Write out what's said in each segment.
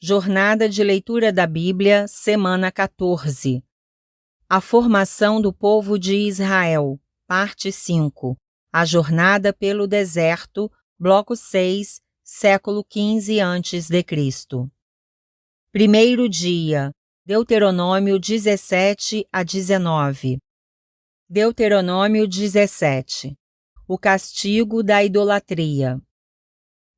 Jornada de Leitura da Bíblia, Semana 14. A formação do povo de Israel, Parte 5. A Jornada pelo Deserto, Bloco 6, século XV a.C. Primeiro dia, Deuteronômio 17 a 19. Deuteronômio 17. O castigo da idolatria.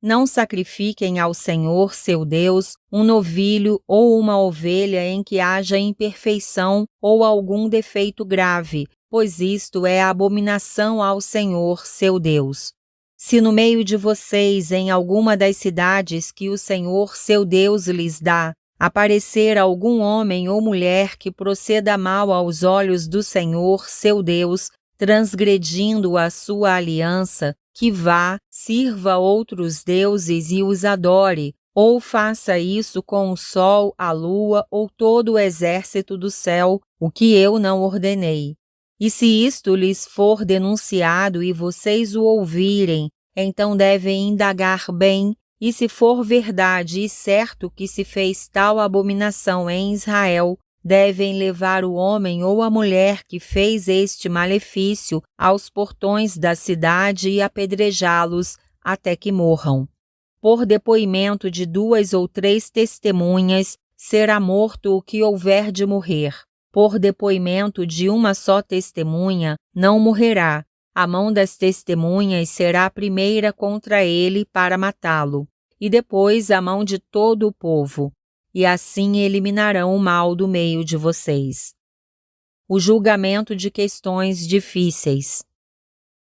Não sacrifiquem ao Senhor, seu Deus, um novilho ou uma ovelha em que haja imperfeição ou algum defeito grave, pois isto é abominação ao Senhor, seu Deus. Se no meio de vocês, em alguma das cidades que o Senhor, seu Deus, lhes dá, aparecer algum homem ou mulher que proceda mal aos olhos do Senhor, seu Deus, transgredindo a sua aliança, que vá, sirva outros deuses e os adore, ou faça isso com o sol, a lua ou todo o exército do céu, o que eu não ordenei. E se isto lhes for denunciado e vocês o ouvirem, então devem indagar bem, e se for verdade e certo que se fez tal abominação em Israel, devem levar o homem ou a mulher que fez este malefício aos portões da cidade e apedrejá-los até que morram. Por depoimento de 2 ou 3 testemunhas, será morto o que houver de morrer. Por depoimento de uma só testemunha, não morrerá. A mão das testemunhas será a primeira contra ele para matá-lo, e depois a mão de todo o povo. E assim eliminarão o mal do meio de vocês. O julgamento de questões difíceis.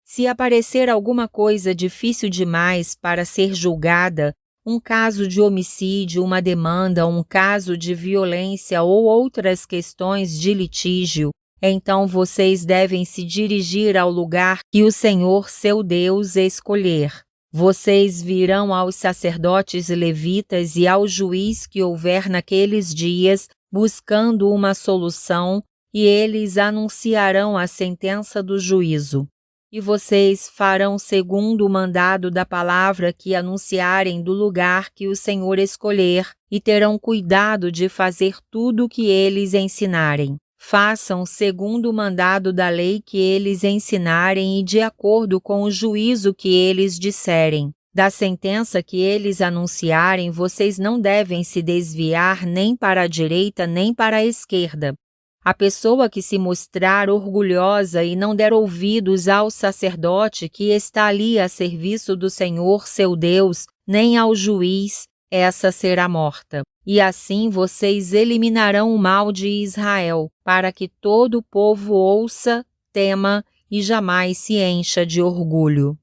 Se aparecer alguma coisa difícil demais para ser julgada, um caso de homicídio, uma demanda, um caso de violência ou outras questões de litígio, então vocês devem se dirigir ao lugar que o Senhor, seu Deus, escolher. Vocês virão aos sacerdotes levitas e ao juiz que houver naqueles dias, buscando uma solução, e eles anunciarão a sentença do juízo. E vocês farão segundo o mandado da palavra que anunciarem do lugar que o Senhor escolher, e terão cuidado de fazer tudo o que eles ensinarem. Façam segundo o mandado da lei que eles ensinarem e de acordo com o juízo que eles disserem. Da sentença que eles anunciarem, vocês não devem se desviar nem para a direita nem para a esquerda. A pessoa que se mostrar orgulhosa e não der ouvidos ao sacerdote que está ali a serviço do Senhor, seu Deus, nem ao juiz, essa será morta. E assim vocês eliminarão o mal de Israel, para que todo o povo ouça, tema e jamais se encha de orgulho.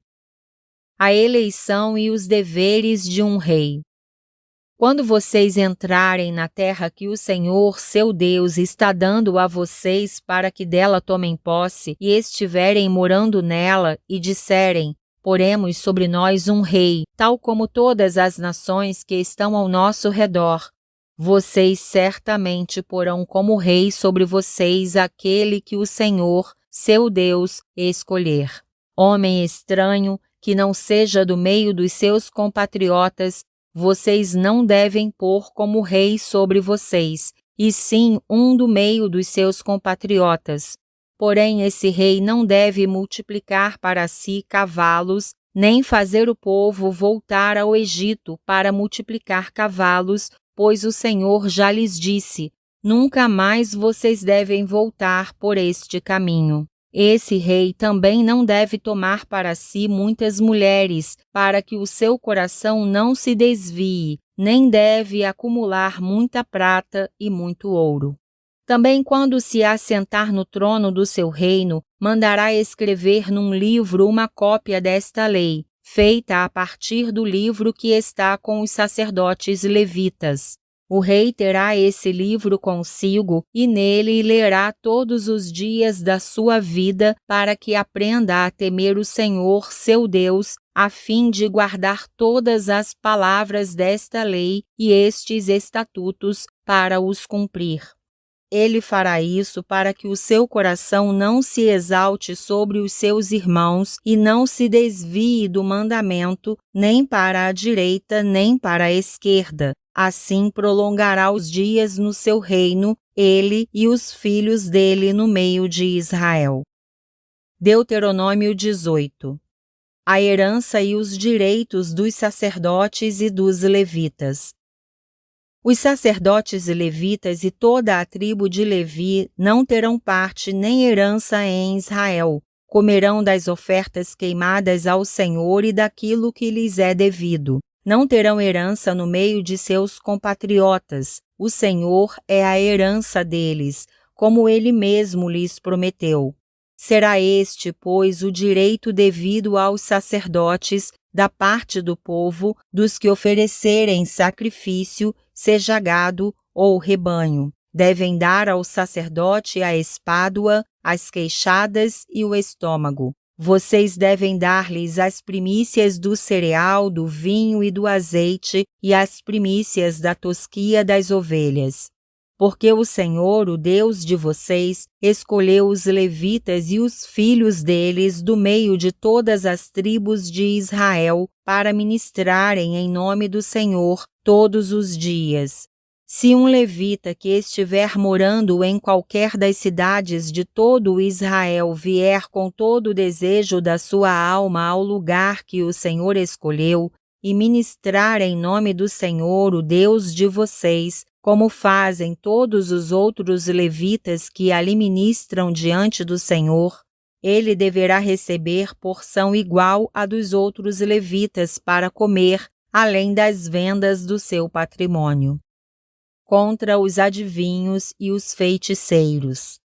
A eleição e os deveres de um rei. Quando vocês entrarem na terra que o Senhor, seu Deus, está dando a vocês para que dela tomem posse e estiverem morando nela e disserem: poremos sobre nós um rei, tal como todas as nações que estão ao nosso redor. Vocês certamente porão como rei sobre vocês aquele que o Senhor, seu Deus, escolher. Homem estranho, que não seja do meio dos seus compatriotas, vocês não devem pôr como rei sobre vocês, e sim um do meio dos seus compatriotas. Porém, esse rei não deve multiplicar para si cavalos, nem fazer o povo voltar ao Egito para multiplicar cavalos, pois o Senhor já lhes disse: nunca mais vocês devem voltar por este caminho. Esse rei também não deve tomar para si muitas mulheres, para que o seu coração não se desvie, nem deve acumular muita prata e muito ouro. Também quando se assentar no trono do seu reino, mandará escrever num livro uma cópia desta lei, feita a partir do livro que está com os sacerdotes levitas. O rei terá esse livro consigo e nele lerá todos os dias da sua vida para que aprenda a temer o Senhor, seu Deus, a fim de guardar todas as palavras desta lei e estes estatutos para os cumprir. Ele fará isso para que o seu coração não se exalte sobre os seus irmãos e não se desvie do mandamento, nem para a direita nem para a esquerda, Assim prolongará os dias no seu reino, ele e os filhos dele no meio de Israel. Deuteronômio 18. A herança e os direitos dos sacerdotes e dos levitas. Os sacerdotes e levitas e toda a tribo de Levi não terão parte nem herança em Israel. Comerão das ofertas queimadas ao Senhor e daquilo que lhes é devido. Não terão herança no meio de seus compatriotas. O Senhor é a herança deles, como Ele mesmo lhes prometeu. Será este, pois, o direito devido aos sacerdotes da parte do povo dos que oferecerem sacrifício, seja gado ou rebanho. Devem dar ao sacerdote a espádua, as queixadas e o estômago. Vocês devem dar-lhes as primícias do cereal, do vinho e do azeite e as primícias da tosquia das ovelhas. Porque o Senhor, o Deus de vocês, escolheu os levitas e os filhos deles do meio de todas as tribos de Israel para ministrarem em nome do Senhor todos os dias. Se um levita que estiver morando em qualquer das cidades de todo o Israel vier com todo o desejo da sua alma ao lugar que o Senhor escolheu e ministrar em nome do Senhor, o Deus de vocês, como fazem todos os outros levitas que ali ministram diante do Senhor, ele deverá receber porção igual à dos outros levitas para comer, além das vendas do seu patrimônio. Contra os adivinhos e os feiticeiros.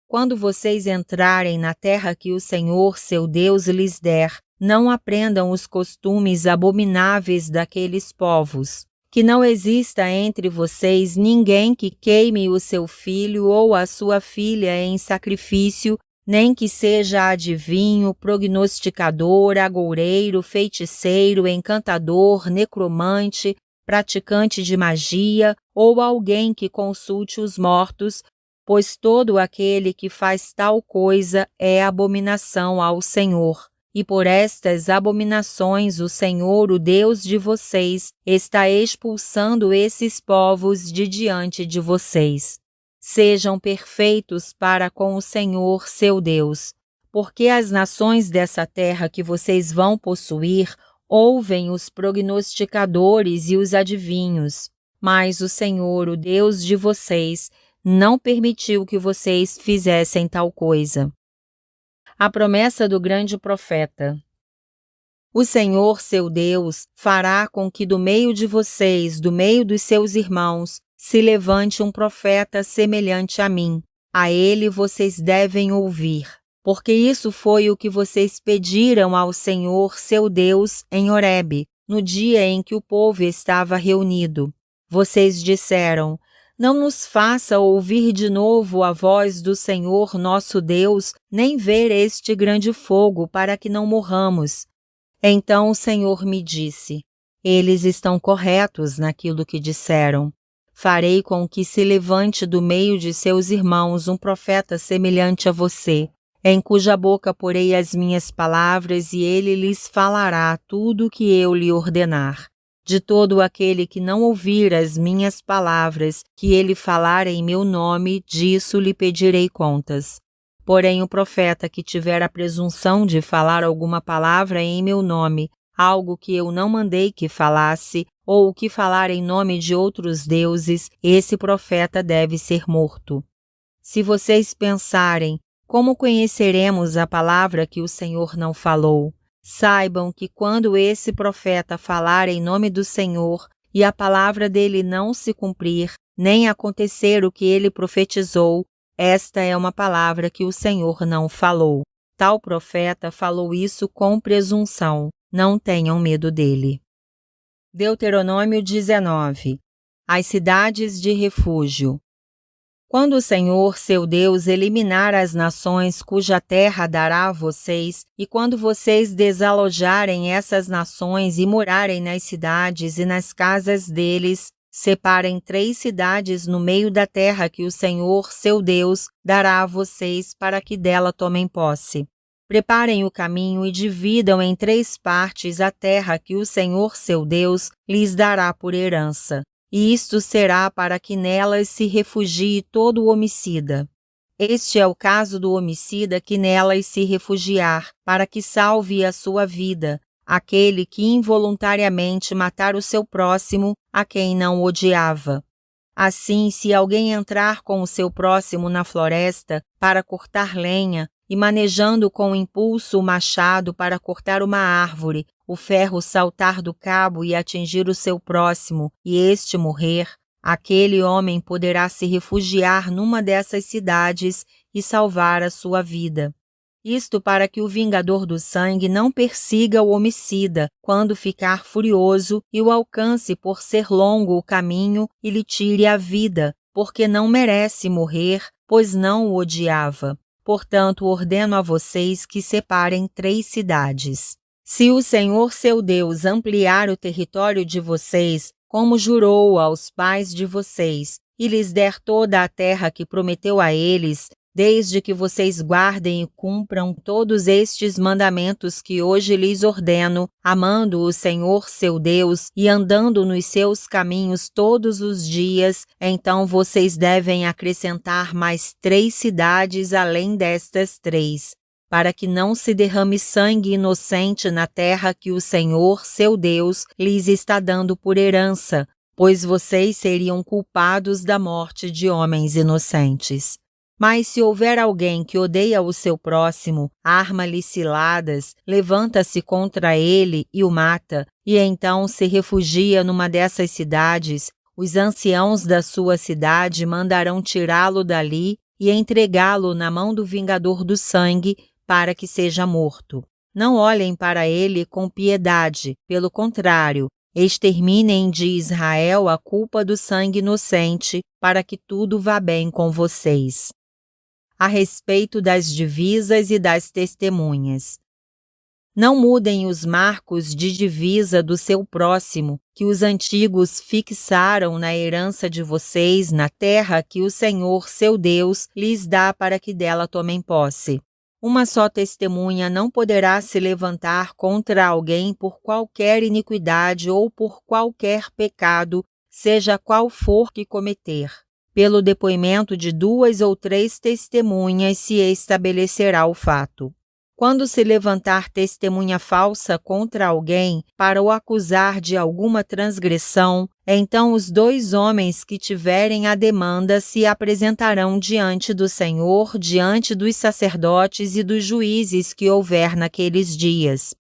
Quando vocês entrarem na terra que o Senhor, seu Deus, lhes der, não aprendam os costumes abomináveis daqueles povos. Que não exista entre vocês ninguém que queime o seu filho ou a sua filha em sacrifício, nem que seja adivinho, prognosticador, agoureiro, feiticeiro, encantador, necromante, praticante de magia ou alguém que consulte os mortos, pois todo aquele que faz tal coisa é abominação ao Senhor. E por estas abominações o Senhor, o Deus de vocês, está expulsando esses povos de diante de vocês. Sejam perfeitos para com o Senhor, seu Deus, porque as nações dessa terra que vocês vão possuir ouvem os prognosticadores e os adivinhos, mas o Senhor, o Deus de vocês, não permitiu que vocês fizessem tal coisa. A promessa do grande profeta. O Senhor, seu Deus, fará com que do meio de vocês, do meio dos seus irmãos, se levante um profeta semelhante a mim. A ele vocês devem ouvir, porque isso foi o que vocês pediram ao Senhor, seu Deus, em Horebe, no dia em que o povo estava reunido. Vocês disseram: não nos faça ouvir de novo a voz do Senhor nosso Deus, nem ver este grande fogo, para que não morramos. Então o Senhor me disse: eles estão corretos naquilo que disseram. Farei com que se levante do meio de seus irmãos um profeta semelhante a você, em cuja boca porei as minhas palavras, e ele lhes falará tudo o que eu lhe ordenar. De todo aquele que não ouvir as minhas palavras, que ele falar em meu nome, disso lhe pedirei contas. Porém, o profeta que tiver a presunção de falar alguma palavra em meu nome, algo que eu não mandei que falasse, ou que falar em nome de outros deuses, esse profeta deve ser morto. Se vocês pensarem: como conheceremos a palavra que o Senhor não falou? Saibam que quando esse profeta falar em nome do Senhor e a palavra dele não se cumprir, nem acontecer o que ele profetizou, esta é uma palavra que o Senhor não falou. Tal profeta falou isso com presunção. Não tenham medo dele. Deuteronômio 19. As cidades de refúgio. Quando o Senhor, seu Deus, eliminar as nações cuja terra dará a vocês, e quando vocês desalojarem essas nações e morarem nas cidades e nas casas deles, separem 3 cidades no meio da terra que o Senhor, seu Deus, dará a vocês para que dela tomem posse. Preparem o caminho e dividam em 3 partes a terra que o Senhor, seu Deus, lhes dará por herança. e isto será para que nelas se refugie todo o homicida. Este é o caso do homicida que nelas se refugiar, para que salve a sua vida, aquele que involuntariamente matar o seu próximo, a quem não odiava. Assim, se alguém entrar com o seu próximo na floresta para cortar lenha, e manejando com impulso o machado para cortar uma árvore, o ferro saltar do cabo e atingir o seu próximo, e este morrer, aquele homem poderá se refugiar numa dessas cidades e salvar a sua vida. Isto para que o vingador do sangue não persiga o homicida quando ficar furioso e o alcance por ser longo o caminho e lhe tire a vida, porque não merece morrer, pois não o odiava. Portanto, ordeno a vocês que separem 3 cidades. Se o Senhor seu Deus ampliar o território de vocês, como jurou aos pais de vocês, e lhes der toda a terra que prometeu a eles, desde que vocês guardem e cumpram todos estes mandamentos que hoje lhes ordeno, amando o Senhor seu Deus e andando nos seus caminhos todos os dias, então vocês devem acrescentar mais 3 cidades além destas 3, para que não se derrame sangue inocente na terra que o Senhor seu Deus lhes está dando por herança, pois vocês seriam culpados da morte de homens inocentes. Mas se houver alguém que odeia o seu próximo, arma-lhe ciladas, levanta-se contra ele e o mata, e então se refugia numa dessas cidades, os anciãos da sua cidade mandarão tirá-lo dali e entregá-lo na mão do vingador do sangue para que seja morto. Não olhem para ele com piedade, pelo contrário, exterminem de Israel a culpa do sangue inocente, para que tudo vá bem com vocês. A respeito das divisas e das testemunhas. Não mudem os marcos de divisa do seu próximo, que os antigos fixaram na herança de vocês na terra que o Senhor, seu Deus, lhes dá para que dela tomem posse. Uma só testemunha não poderá se levantar contra alguém por qualquer iniquidade ou por qualquer pecado, seja qual for que cometer. Pelo depoimento de 2 ou 3 testemunhas se estabelecerá o fato. Quando se levantar testemunha falsa contra alguém para o acusar de alguma transgressão, então os 2 homens que tiverem a demanda se apresentarão diante do Senhor, diante dos sacerdotes e dos juízes que houver naqueles dias.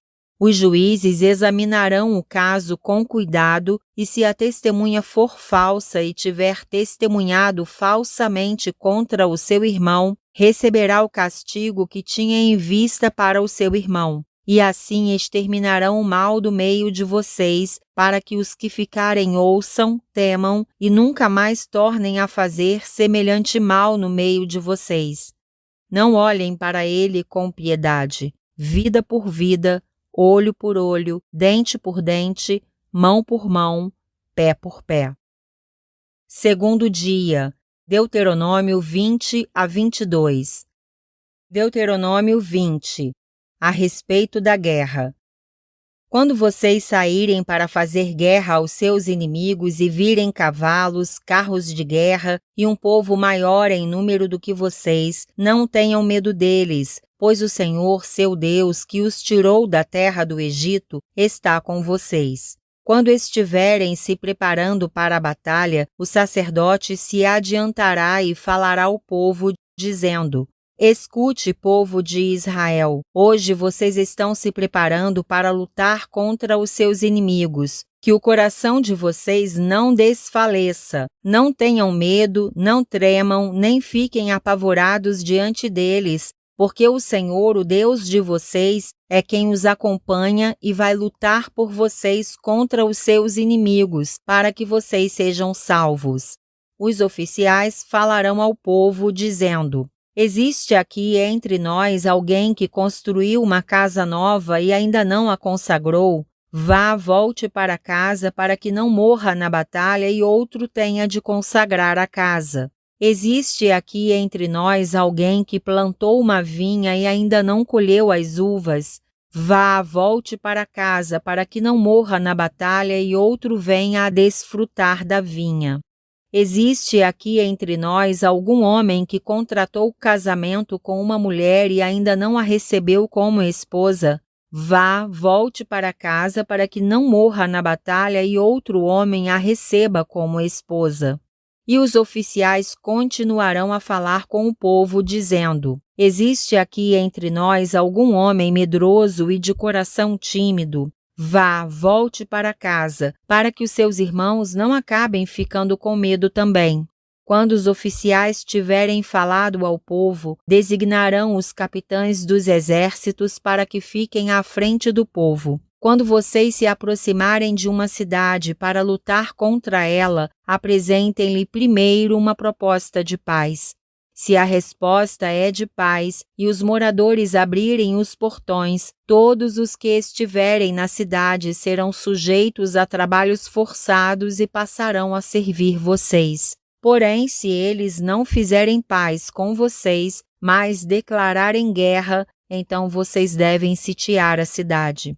Os juízes examinarão o caso com cuidado e se a testemunha for falsa e tiver testemunhado falsamente contra o seu irmão, receberá o castigo que tinha em vista para o seu irmão. E assim exterminarão o mal do meio de vocês, para que os que ficarem ouçam, temam e nunca mais tornem a fazer semelhante mal no meio de vocês. Não olhem para ele com piedade, vida por vida, olho por olho, dente por dente, mão por mão, pé por pé. Segundo dia, Deuteronômio 20 a 22. Deuteronômio 20. A respeito da guerra. Quando vocês saírem para fazer guerra aos seus inimigos e virem cavalos, carros de guerra e um povo maior em número do que vocês, não tenham medo deles, pois o Senhor, seu Deus, que os tirou da terra do Egito, está com vocês. Quando estiverem se preparando para a batalha, o sacerdote se adiantará e falará ao povo, dizendo: Escute, povo de Israel, hoje vocês estão se preparando para lutar contra os seus inimigos. Que o coração de vocês não desfaleça. Não tenham medo, não tremam, nem fiquem apavorados diante deles, porque o Senhor, o Deus de vocês, é quem os acompanha e vai lutar por vocês contra os seus inimigos, para que vocês sejam salvos. Os oficiais falarão ao povo, dizendo: Existe aqui entre nós alguém que construiu uma casa nova e ainda não a consagrou? Vá, volte para casa para que não morra na batalha e outro tenha de consagrar a casa. Existe aqui entre nós alguém que plantou uma vinha e ainda não colheu as uvas? Vá, volte para casa, para que não morra na batalha e outro venha a desfrutar da vinha. Existe aqui entre nós algum homem que contratou casamento com uma mulher e ainda não a recebeu como esposa? Vá, volte para casa para que não morra na batalha e outro homem a receba como esposa. E os oficiais continuarão a falar com o povo, dizendo: Existe aqui entre nós algum homem medroso e de coração tímido? Vá, volte para casa, para que os seus irmãos não acabem ficando com medo também. Quando os oficiais tiverem falado ao povo, designarão os capitães dos exércitos para que fiquem à frente do povo. Quando vocês se aproximarem de uma cidade para lutar contra ela, apresentem-lhe primeiro uma proposta de paz. Se a resposta é de paz e os moradores abrirem os portões, todos os que estiverem na cidade serão sujeitos a trabalhos forçados e passarão a servir vocês. Porém, se eles não fizerem paz com vocês, mas declararem guerra, então vocês devem sitiar a cidade.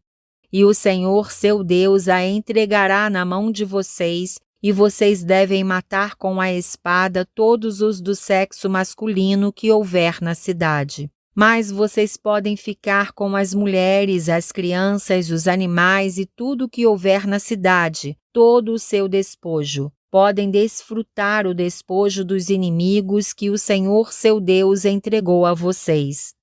E o Senhor, seu Deus, a entregará na mão de vocês, e vocês devem matar com a espada todos os do sexo masculino que houver na cidade. Mas vocês podem ficar com as mulheres, as crianças, os animais e tudo o que houver na cidade, todo o seu despojo. Podem desfrutar o despojo dos inimigos que o Senhor, seu Deus, entregou a vocês.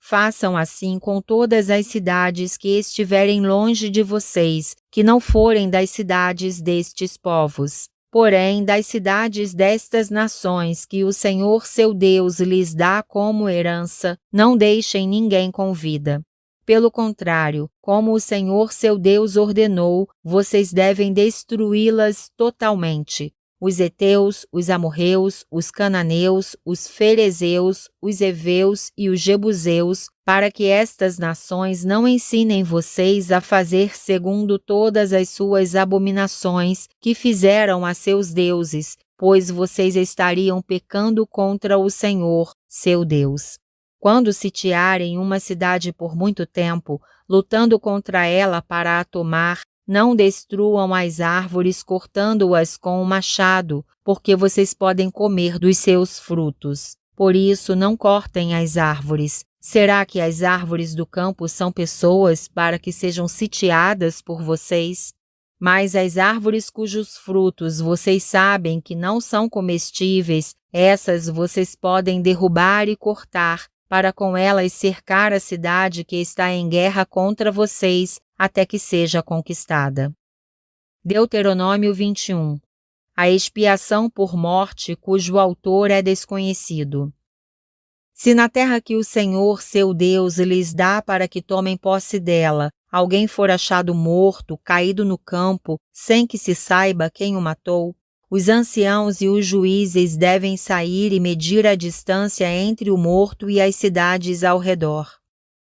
Façam assim com todas as cidades que estiverem longe de vocês, que não forem das cidades destes povos. Porém, das cidades destas nações que o Senhor seu Deus lhes dá como herança, não deixem ninguém com vida. Pelo contrário, como o Senhor seu Deus ordenou, vocês devem destruí-las totalmente. Os heteus, os amorreus, os cananeus, os ferezeus, os heveus e os jebuseus, para que estas nações não ensinem vocês a fazer segundo todas as suas abominações que fizeram a seus deuses, pois vocês estariam pecando contra o Senhor, seu Deus. Quando sitiarem uma cidade por muito tempo, lutando contra ela para a tomar, não destruam as árvores cortando-as com o machado, porque vocês podem comer dos seus frutos. Por isso, não cortem as árvores. Será que as árvores do campo são pessoas para que sejam sitiadas por vocês? Mas as árvores cujos frutos vocês sabem que não são comestíveis, essas vocês podem derrubar e cortar, para com elas cercar a cidade que está em guerra contra vocês, até que seja conquistada. Deuteronômio 21. A expiação por morte cujo autor é desconhecido. Se na terra que o Senhor, seu Deus, lhes dá para que tomem posse dela, alguém for achado morto, caído no campo, sem que se saiba quem o matou, os anciãos e os juízes devem sair e medir a distância entre o morto e as cidades ao redor.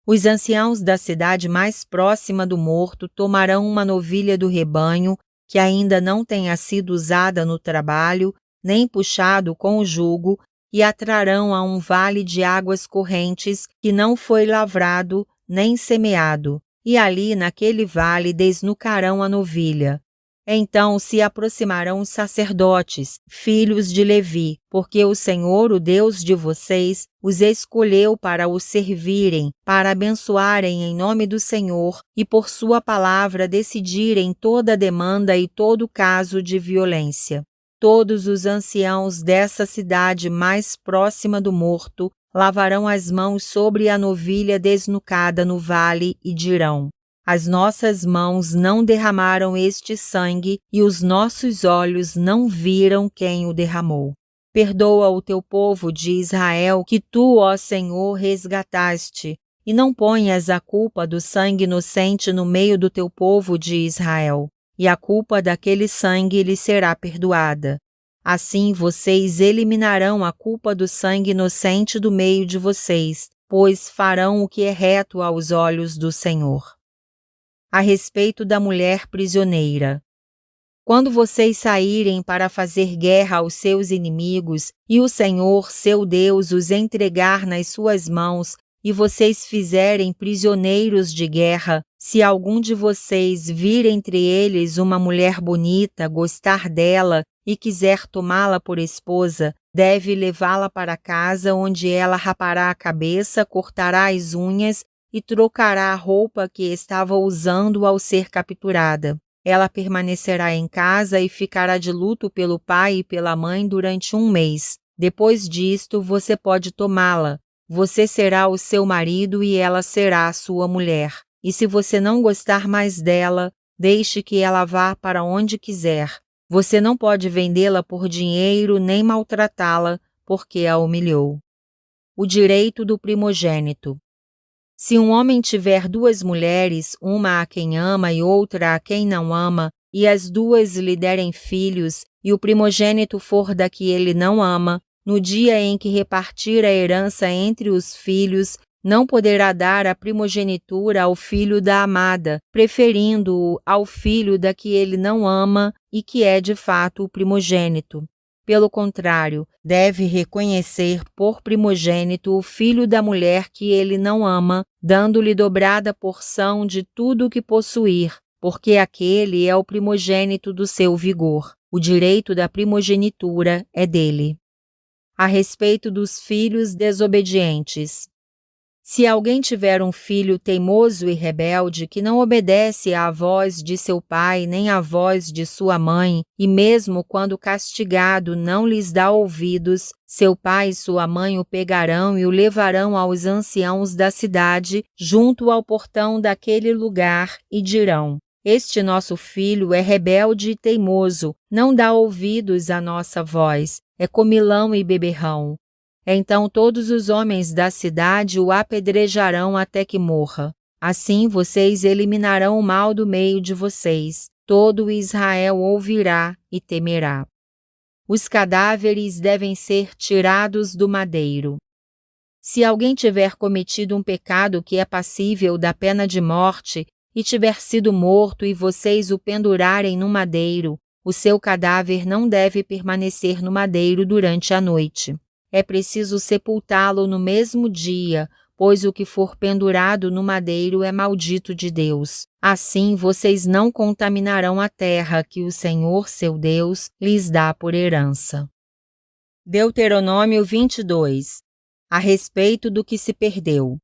Os anciãos da cidade mais próxima do morto tomarão uma novilha do rebanho, que ainda não tenha sido usada no trabalho, nem puxado com o jugo, e a trarão a um vale de águas correntes que não foi lavrado nem semeado, e ali naquele vale desnucarão a novilha. Então se aproximarão os sacerdotes, filhos de Levi, porque o Senhor, o Deus de vocês, os escolheu para o servirem, para abençoarem em nome do Senhor e por sua palavra decidirem toda demanda e todo caso de violência. Todos os anciãos dessa cidade mais próxima do morto lavarão as mãos sobre a novilha desnucada no vale e dirão: as nossas mãos não derramaram este sangue e os nossos olhos não viram quem o derramou. Perdoa o teu povo de Israel que tu, ó Senhor, resgataste, e não ponhas a culpa do sangue inocente no meio do teu povo de Israel, e a culpa daquele sangue lhe será perdoada. Assim vocês eliminarão a culpa do sangue inocente do meio de vocês, pois farão o que é reto aos olhos do Senhor. A respeito da mulher prisioneira. Quando vocês saírem para fazer guerra aos seus inimigos e o Senhor, seu Deus, os entregar nas suas mãos, e vocês fizerem prisioneiros de guerra, se algum de vocês vir entre eles uma mulher bonita, gostar dela e quiser tomá-la por esposa, deve levá-la para casa, onde ela rapará a cabeça, cortará as unhas e trocará a roupa que estava usando ao ser capturada. Ela permanecerá em casa e ficará de luto pelo pai e pela mãe durante 1 mês. Depois disto, você pode tomá-la. Você será o seu marido e ela será a sua mulher. E se você não gostar mais dela, deixe que ela vá para onde quiser. Você não pode vendê-la por dinheiro nem maltratá-la, porque a humilhou. O direito do primogênito. Se um homem tiver 2 mulheres, uma a quem ama e outra a quem não ama, e as 2 lhe derem filhos, e o primogênito for da que ele não ama, no dia em que repartir a herança entre os filhos, não poderá dar a primogenitura ao filho da amada, preferindo-o ao filho da que ele não ama e que é de fato o primogênito. Pelo contrário, deve reconhecer por primogênito o filho da mulher que ele não ama, dando-lhe dobrada porção de tudo o que possuir, porque aquele é o primogênito do seu vigor. O direito da primogenitura é dele. A respeito dos filhos desobedientes. Se alguém tiver um filho teimoso e rebelde, que não obedece à voz de seu pai nem à voz de sua mãe, e mesmo quando castigado não lhes dá ouvidos, seu pai e sua mãe o pegarão e o levarão aos anciãos da cidade, junto ao portão daquele lugar, e dirão: Este nosso filho é rebelde e teimoso, não dá ouvidos à nossa voz, é comilão e beberrão. Então todos os homens da cidade o apedrejarão até que morra. Assim vocês eliminarão o mal do meio de vocês. Todo Israel ouvirá e temerá. Os cadáveres devem ser tirados do madeiro. Se alguém tiver cometido um pecado que é passível da pena de morte e tiver sido morto e vocês o pendurarem no madeiro, o seu cadáver não deve permanecer no madeiro durante a noite. É preciso sepultá-lo no mesmo dia, pois o que for pendurado no madeiro é maldito de Deus. Assim vocês não contaminarão a terra que o Senhor, seu Deus, lhes dá por herança. Deuteronômio 22. A respeito do que se perdeu.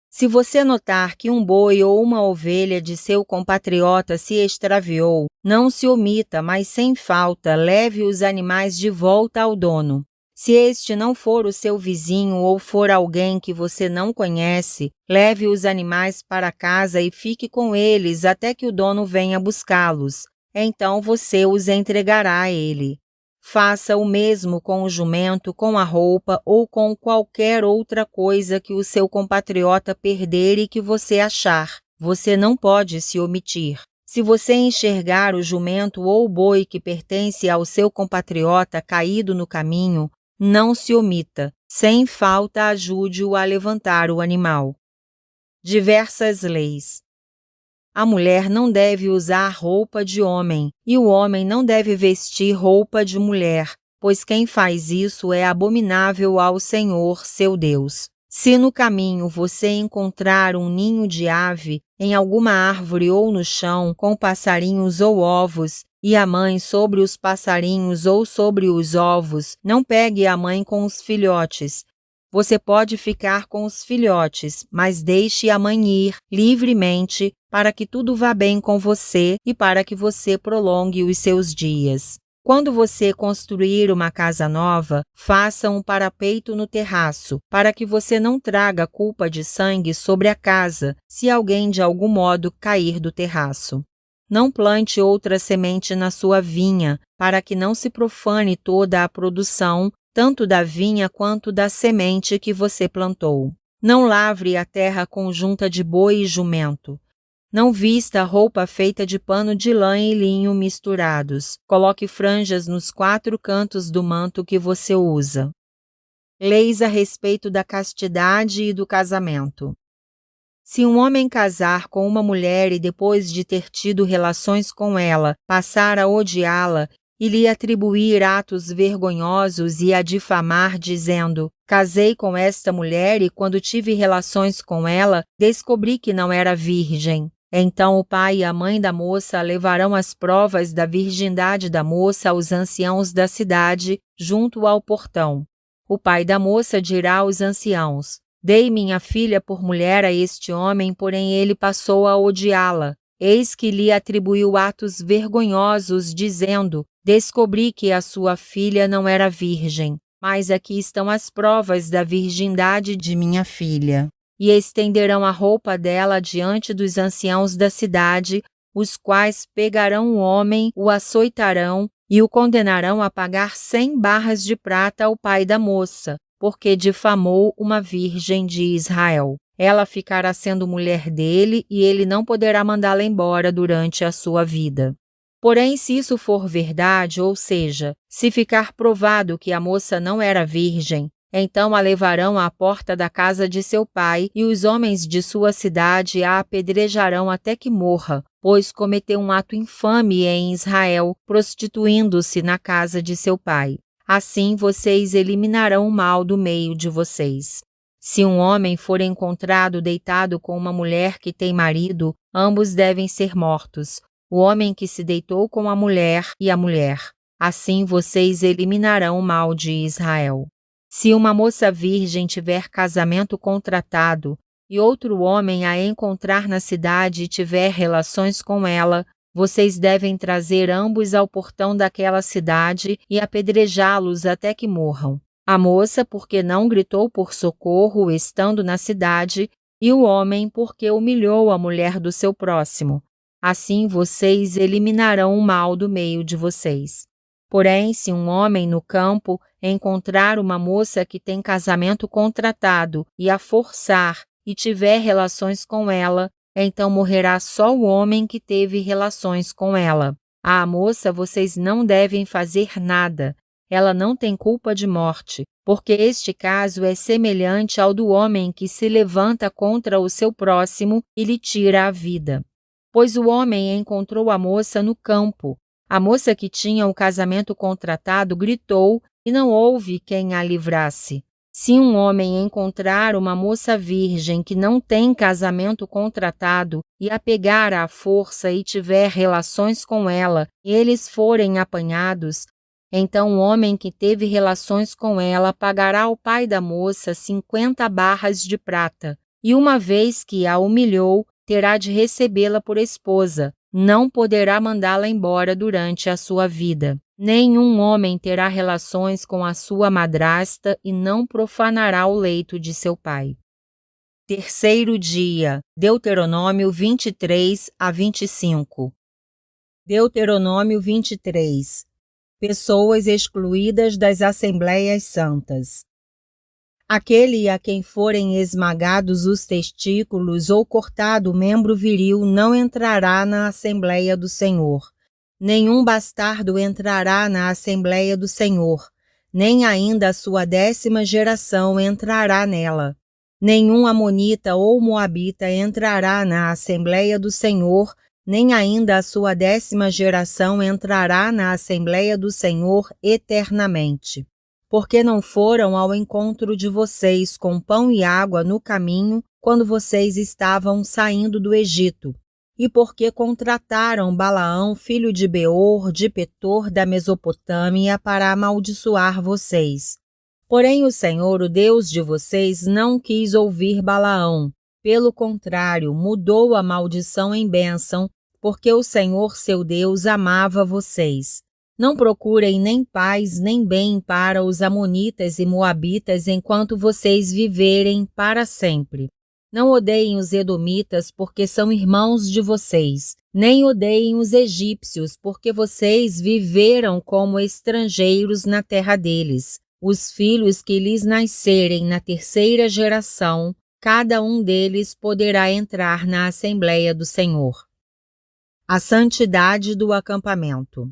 Se você notar que um boi ou uma ovelha de seu compatriota se extraviou, não se omita, mas sem falta leve os animais de volta ao dono. Se este não for o seu vizinho ou for alguém que você não conhece, leve os animais para casa e fique com eles até que o dono venha buscá-los. Então você os entregará a ele. Faça o mesmo com o jumento, com a roupa ou com qualquer outra coisa que o seu compatriota perder e que você achar. Você não pode se omitir. Se você enxergar o jumento ou o boi que pertence ao seu compatriota caído no caminho, não se omita, sem falta ajude-o a levantar o animal. Diversas leis. A mulher não deve usar roupa de homem, e o homem não deve vestir roupa de mulher, pois quem faz isso é abominável ao Senhor, seu Deus. Se no caminho você encontrar um ninho de ave, em alguma árvore ou no chão, com passarinhos ou ovos, e a mãe sobre os passarinhos ou sobre os ovos, não pegue a mãe com os filhotes. Você pode ficar com os filhotes, mas deixe a mãe ir livremente para que tudo vá bem com você e para que você prolongue os seus dias. Quando você construir uma casa nova, faça um parapeito no terraço, para que você não traga culpa de sangue sobre a casa, se alguém de algum modo cair do terraço. Não plante outra semente na sua vinha, para que não se profane toda a produção, tanto da vinha quanto da semente que você plantou. Não lavre a terra com junta de boi e jumento. Não vista roupa feita de pano de lã e linho misturados. Coloque franjas nos 4 cantos do manto que você usa. Leis a respeito da castidade e do casamento. Se um homem casar com uma mulher e depois de ter tido relações com ela, passar a odiá-la e lhe atribuir atos vergonhosos e a difamar dizendo: Casei com esta mulher e, quando tive relações com ela, descobri que não era virgem. Então o pai e a mãe da moça levarão as provas da virgindade da moça aos anciãos da cidade, junto ao portão. O pai da moça dirá aos anciãos: Dei minha filha por mulher a este homem, porém ele passou a odiá-la. Eis que lhe atribuiu atos vergonhosos, dizendo: Descobri que a sua filha não era virgem. Mas aqui estão as provas da virgindade de minha filha. E estenderão a roupa dela diante dos anciãos da cidade, os quais pegarão o homem, o açoitarão e o condenarão a pagar 100 barras de prata ao pai da moça, porque difamou uma virgem de Israel. Ela ficará sendo mulher dele e ele não poderá mandá-la embora durante a sua vida. Porém, se isso for verdade, ou seja, se ficar provado que a moça não era virgem, então a levarão à porta da casa de seu pai e os homens de sua cidade a apedrejarão até que morra, pois cometeu um ato infame em Israel, prostituindo-se na casa de seu pai. Assim vocês eliminarão o mal do meio de vocês. Se um homem for encontrado deitado com uma mulher que tem marido, ambos devem ser mortos. O homem que se deitou com a mulher e a mulher. Assim vocês eliminarão o mal de Israel. Se uma moça virgem tiver casamento contratado e outro homem a encontrar na cidade e tiver relações com ela, vocês devem trazer ambos ao portão daquela cidade e apedrejá-los até que morram. A moça porque não gritou por socorro estando na cidade, e o homem porque humilhou a mulher do seu próximo. Assim vocês eliminarão o mal do meio de vocês. Porém, se um homem no campo encontrar uma moça que tem casamento contratado e a forçar e tiver relações com ela, então morrerá só o homem que teve relações com ela. À moça vocês não devem fazer nada. Ela não tem culpa de morte, porque este caso é semelhante ao do homem que se levanta contra o seu próximo e lhe tira a vida. Pois o homem encontrou a moça no campo. A moça que tinha o casamento contratado gritou e não houve quem a livrasse. Se um homem encontrar uma moça virgem que não tem casamento contratado e a pegar à força e tiver relações com ela, e eles forem apanhados, então o homem que teve relações com ela pagará ao pai da moça 50 barras de prata, e uma vez que a humilhou, terá de recebê-la por esposa, não poderá mandá-la embora durante a sua vida. Nenhum homem terá relações com a sua madrasta e não profanará o leito de seu pai. Terceiro dia, Deuteronômio 23 a 25. Deuteronômio 23. Pessoas excluídas das Assembleias Santas. Aquele a quem forem esmagados os testículos ou cortado o membro viril não entrará na Assembleia do Senhor. Nenhum bastardo entrará na Assembleia do Senhor, nem ainda a sua 10ª geração entrará nela. Nenhum amonita ou moabita entrará na Assembleia do Senhor, nem ainda a sua 10ª geração entrará na Assembleia do Senhor eternamente. Porque não foram ao encontro de vocês com pão e água no caminho, quando vocês estavam saindo do Egito, e porque contrataram Balaão, filho de Beor, de Petor, da Mesopotâmia, para amaldiçoar vocês. Porém o Senhor, o Deus de vocês, não quis ouvir Balaão. Pelo contrário, mudou a maldição em bênção, porque o Senhor, seu Deus, amava vocês. Não procurem nem paz nem bem para os amonitas e moabitas enquanto vocês viverem para sempre. Não odeiem os edomitas, porque são irmãos de vocês. Nem odeiem os egípcios, porque vocês viveram como estrangeiros na terra deles. Os filhos que lhes nascerem na 3ª geração, cada um deles poderá entrar na Assembleia do Senhor. A santidade do acampamento.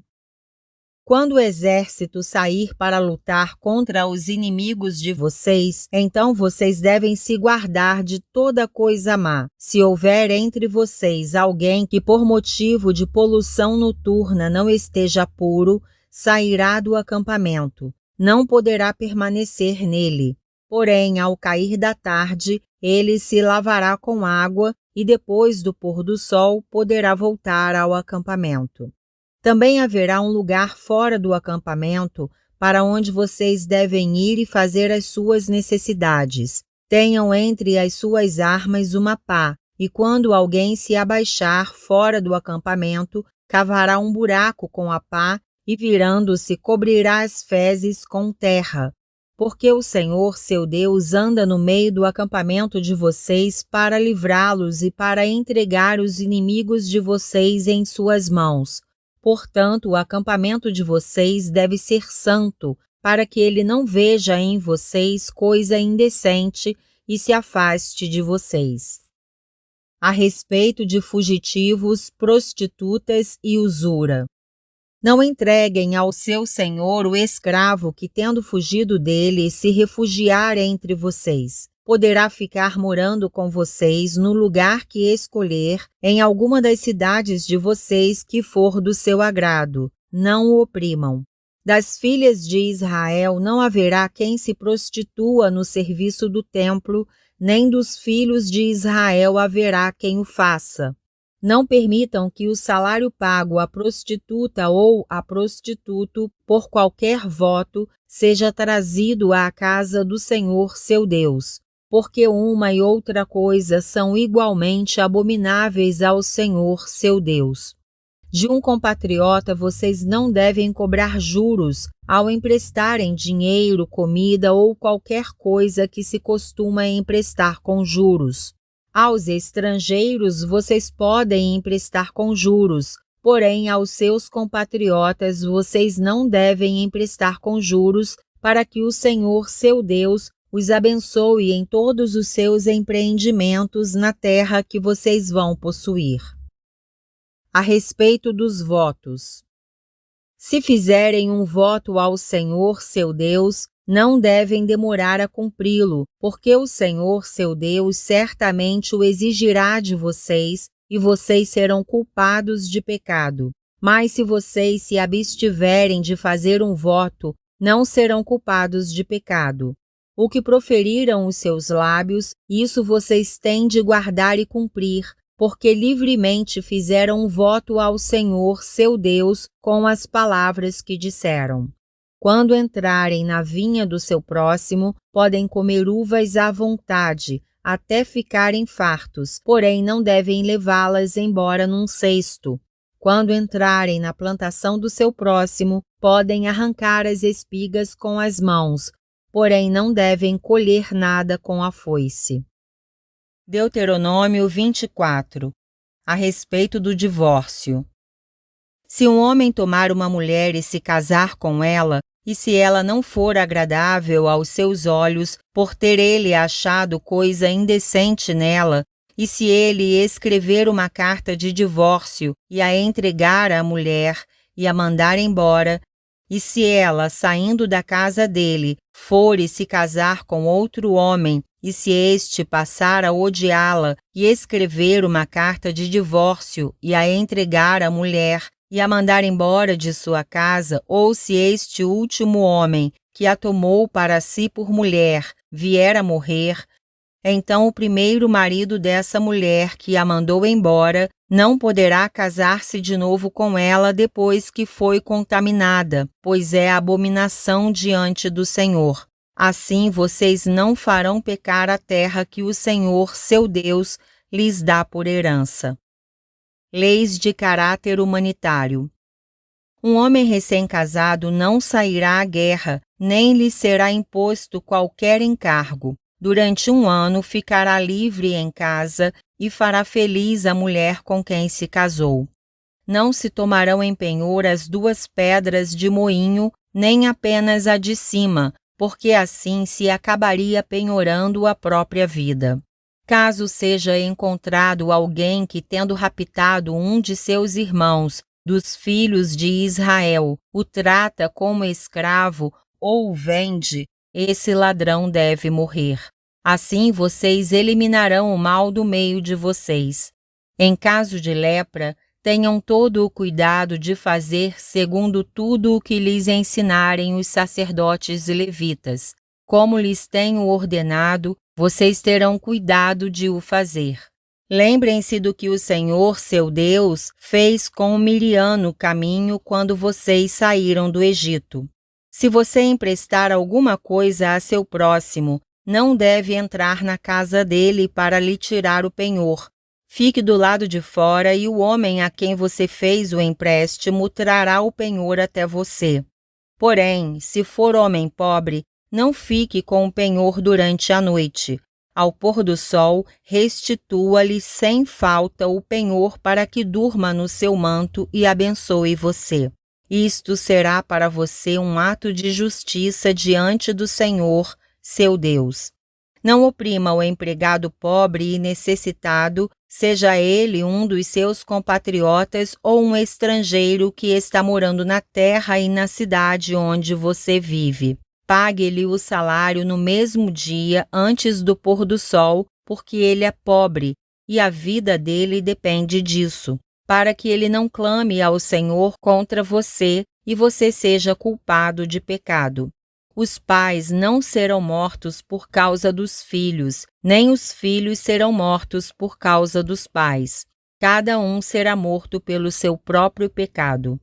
Quando o exército sair para lutar contra os inimigos de vocês, então vocês devem se guardar de toda coisa má. Se houver entre vocês alguém que por motivo de poluição noturna não esteja puro, sairá do acampamento. Não poderá permanecer nele. porém, ao cair da tarde, ele se lavará com água e depois do pôr do sol poderá voltar ao acampamento. Também haverá um lugar fora do acampamento para onde vocês devem ir e fazer as suas necessidades. Tenham entre as suas armas uma pá, e quando alguém se abaixar fora do acampamento, cavará um buraco com a pá e, virando-se, cobrirá as fezes com terra. Porque o Senhor, seu Deus, anda no meio do acampamento de vocês para livrá-los e para entregar os inimigos de vocês em suas mãos. Portanto, o acampamento de vocês deve ser santo, para que ele não veja em vocês coisa indecente e se afaste de vocês. A respeito de fugitivos, prostitutas e usura. Não entreguem ao seu senhor o escravo que, tendo fugido dele, se refugiar entre vocês. Poderá ficar morando com vocês no lugar que escolher, em alguma das cidades de vocês que for do seu agrado. Não o oprimam. Das filhas de Israel não haverá quem se prostitua no serviço do templo, nem dos filhos de Israel haverá quem o faça. Não permitam que o salário pago à prostituta ou a prostituto, por qualquer voto, seja trazido à casa do Senhor seu Deus, porque uma e outra coisa são igualmente abomináveis ao Senhor seu Deus. De um compatriota vocês não devem cobrar juros ao emprestarem dinheiro, comida ou qualquer coisa que se costuma emprestar com juros. Aos estrangeiros vocês podem emprestar com juros, porém aos seus compatriotas vocês não devem emprestar com juros, para que o Senhor seu Deus os abençoe em todos os seus empreendimentos na terra que vocês vão possuir. A respeito dos votos. Se fizerem um voto ao Senhor seu Deus, não devem demorar a cumpri-lo, porque o Senhor seu Deus certamente o exigirá de vocês, e vocês serão culpados de pecado. Mas se vocês se abstiverem de fazer um voto, não serão culpados de pecado. O que proferiram os seus lábios, isso vocês têm de guardar e cumprir, porque livremente fizeram um voto ao Senhor seu Deus com as palavras que disseram. Quando entrarem na vinha do seu próximo, podem comer uvas à vontade, até ficarem fartos, porém não devem levá-las embora num cesto. Quando entrarem na plantação do seu próximo, podem arrancar as espigas com as mãos, porém não devem colher nada com a foice. Deuteronômio 24. A respeito do divórcio. Se um homem tomar uma mulher e se casar com ela, e se ela não for agradável aos seus olhos, por ter ele achado coisa indecente nela, e se ele escrever uma carta de divórcio e a entregar à mulher e a mandar embora, e se ela, saindo da casa dele, for e se casar com outro homem, e se este passar a odiá-la e escrever uma carta de divórcio e a entregar à mulher e a mandar embora de sua casa, ou se este último homem, que a tomou para si por mulher, vier a morrer, então o primeiro marido dessa mulher que a mandou embora não poderá casar-se de novo com ela depois que foi contaminada, pois é abominação diante do Senhor. Assim vocês não farão pecar a terra que o Senhor, seu Deus, lhes dá por herança. Leis de caráter humanitário. Um homem recém-casado não sairá à guerra, nem lhe será imposto qualquer encargo. Durante 1 ano ficará livre em casa e fará feliz a mulher com quem se casou. Não se tomarão em penhor as 2 pedras de moinho, nem apenas a de cima, porque assim se acabaria penhorando a própria vida. Caso seja encontrado alguém que, tendo raptado um de seus irmãos, dos filhos de Israel, o trata como escravo ou o vende, esse ladrão deve morrer. Assim vocês eliminarão o mal do meio de vocês. Em caso de lepra, tenham todo o cuidado de fazer segundo tudo o que lhes ensinarem os sacerdotes levitas. como lhes tenho ordenado, vocês terão cuidado de o fazer. Lembrem-se do que o Senhor, seu Deus, fez com Miriam no caminho quando vocês saíram do Egito. Se você emprestar alguma coisa a seu próximo, não deve entrar na casa dele para lhe tirar o penhor. Fique do lado de fora e o homem a quem você fez o empréstimo trará o penhor até você. Porém, se for homem pobre, não fique com o penhor durante a noite. Ao pôr do sol, restitua-lhe sem falta o penhor para que durma no seu manto e abençoe você. Isto será para você um ato de justiça diante do Senhor, seu Deus. Não oprima o empregado pobre e necessitado, seja ele um dos seus compatriotas ou um estrangeiro que está morando na terra e na cidade onde você vive. Pague-lhe o salário no mesmo dia antes do pôr do sol, porque ele é pobre e a vida dele depende disso, para que ele não clame ao Senhor contra você e você seja culpado de pecado. Os pais não serão mortos por causa dos filhos, nem os filhos serão mortos por causa dos pais. Cada um será morto pelo seu próprio pecado.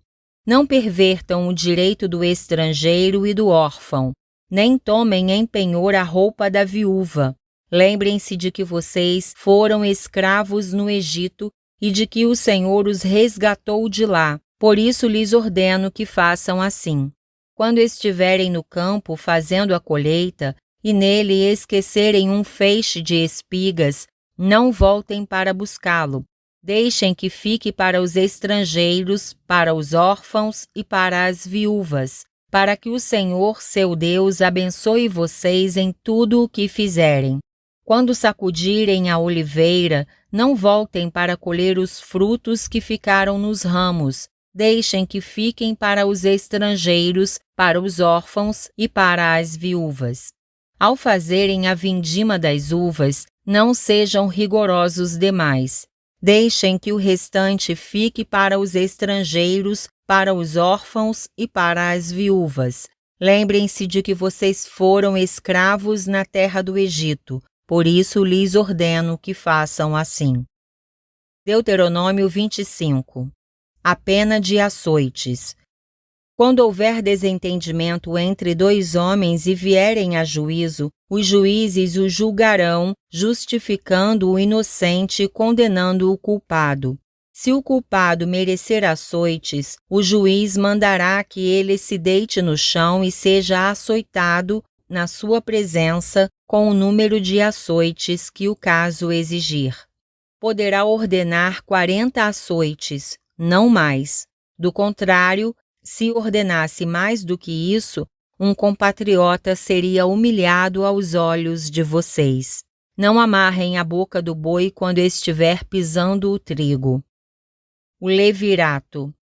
Não pervertam o direito do estrangeiro e do órfão, nem tomem em penhor a roupa da viúva. Lembrem-se de que vocês foram escravos no Egito e de que o Senhor os resgatou de lá. Por isso lhes ordeno que façam assim. Quando estiverem no campo fazendo a colheita e nele esquecerem um feixe de espigas, não voltem para buscá-lo. Deixem que fique para os estrangeiros, para os órfãos e para as viúvas, para que o Senhor, seu Deus, abençoe vocês em tudo o que fizerem. Quando sacudirem a oliveira, não voltem para colher os frutos que ficaram nos ramos. Deixem que fiquem para os estrangeiros, para os órfãos e para as viúvas. Ao fazerem a vindima das uvas, não sejam rigorosos demais. Deixem que o restante fique para os estrangeiros, para os órfãos e para as viúvas. Lembrem-se de que vocês foram escravos na terra do Egito, por isso lhes ordeno que façam assim. Deuteronômio 25. A pena de açoites. Quando houver desentendimento entre dois homens e vierem a juízo, os juízes o julgarão, justificando o inocente e condenando o culpado. Se o culpado merecer açoites, o juiz mandará que ele se deite no chão e seja açoitado na sua presença com o número de açoites que o caso exigir. Poderá ordenar 40 açoites, não mais. Do contrário, se ordenasse mais do que isso, um compatriota seria humilhado aos olhos de vocês. Não amarrem a boca do boi quando estiver pisando o trigo. O levirato.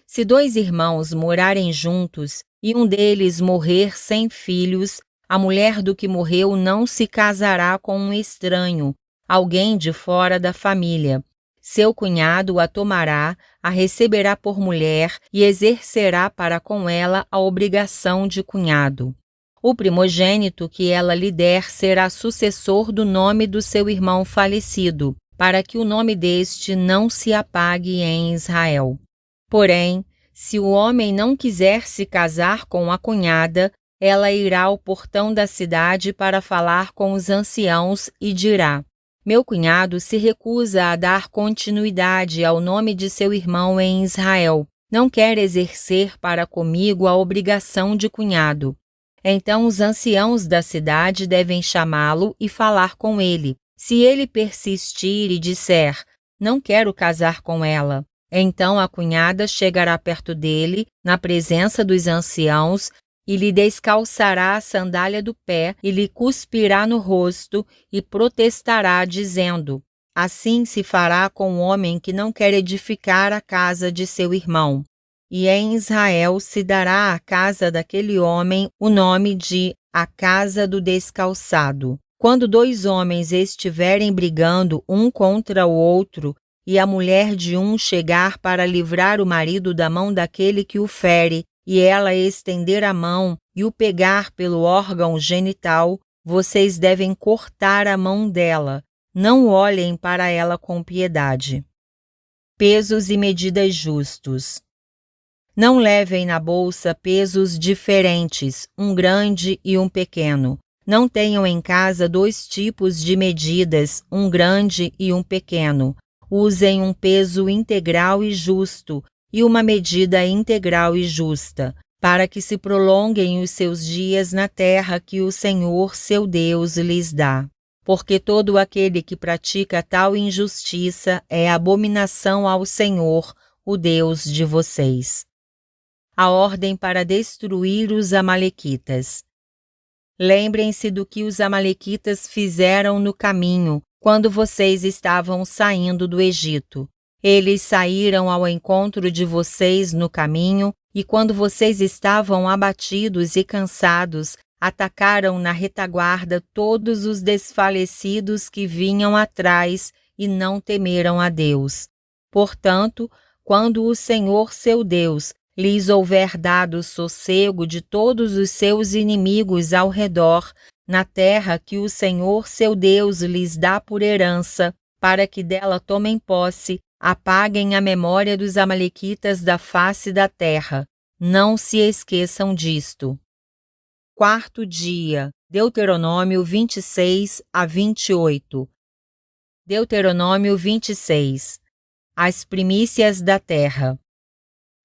Se dois irmãos morarem juntos e um deles morrer sem filhos, a mulher do que morreu não se casará com um estranho, alguém de fora da família. Seu cunhado a tomará, a receberá por mulher e exercerá para com ela a obrigação de cunhado. O primogênito que ela lhe der será sucessor do nome do seu irmão falecido, para que o nome deste não se apague em Israel. Porém, se o homem não quiser se casar com a cunhada, ela irá ao portão da cidade para falar com os anciãos e dirá: meu cunhado se recusa a dar continuidade ao nome de seu irmão em Israel. Não quer exercer para comigo a obrigação de cunhado. Então os anciãos da cidade devem chamá-lo e falar com ele. Se ele persistir e disser: não quero casar com ela, então a cunhada chegará perto dele, na presença dos anciãos, e lhe descalçará a sandália do pé e lhe cuspirá no rosto e protestará, dizendo: assim se fará com o homem que não quer edificar a casa de seu irmão. E em Israel se dará à casa daquele homem o nome de a casa do descalçado. Quando dois homens estiverem brigando um contra o outro, e a mulher de um chegar para livrar o marido da mão daquele que o fere, e ela estender a mão e o pegar pelo órgão genital, vocês devem cortar a mão dela. Não olhem para ela com piedade. Pesos e medidas justos. Não levem na bolsa pesos diferentes, um grande e um pequeno. Não tenham em casa 2 tipos de medidas, um grande e um pequeno. Usem um peso integral e justo e uma medida integral e justa, para que se prolonguem os seus dias na terra que o Senhor, seu Deus, lhes dá. Porque todo aquele que pratica tal injustiça é abominação ao Senhor, o Deus de vocês. A ordem para destruir os amalequitas. Lembrem-se do que os amalequitas fizeram no caminho, quando vocês estavam saindo do Egito. Eles saíram ao encontro de vocês no caminho, e quando vocês estavam abatidos e cansados, atacaram na retaguarda todos os desfalecidos que vinham atrás e não temeram a Deus. Portanto, quando o Senhor seu Deus lhes houver dado sossego de todos os seus inimigos ao redor, na terra que o Senhor seu Deus lhes dá por herança, para que dela tomem posse, apaguem a memória dos amalequitas da face da terra. Não se esqueçam disto. 4º dia, Deuteronômio 26 a 28. Deuteronômio 26. As primícias da terra.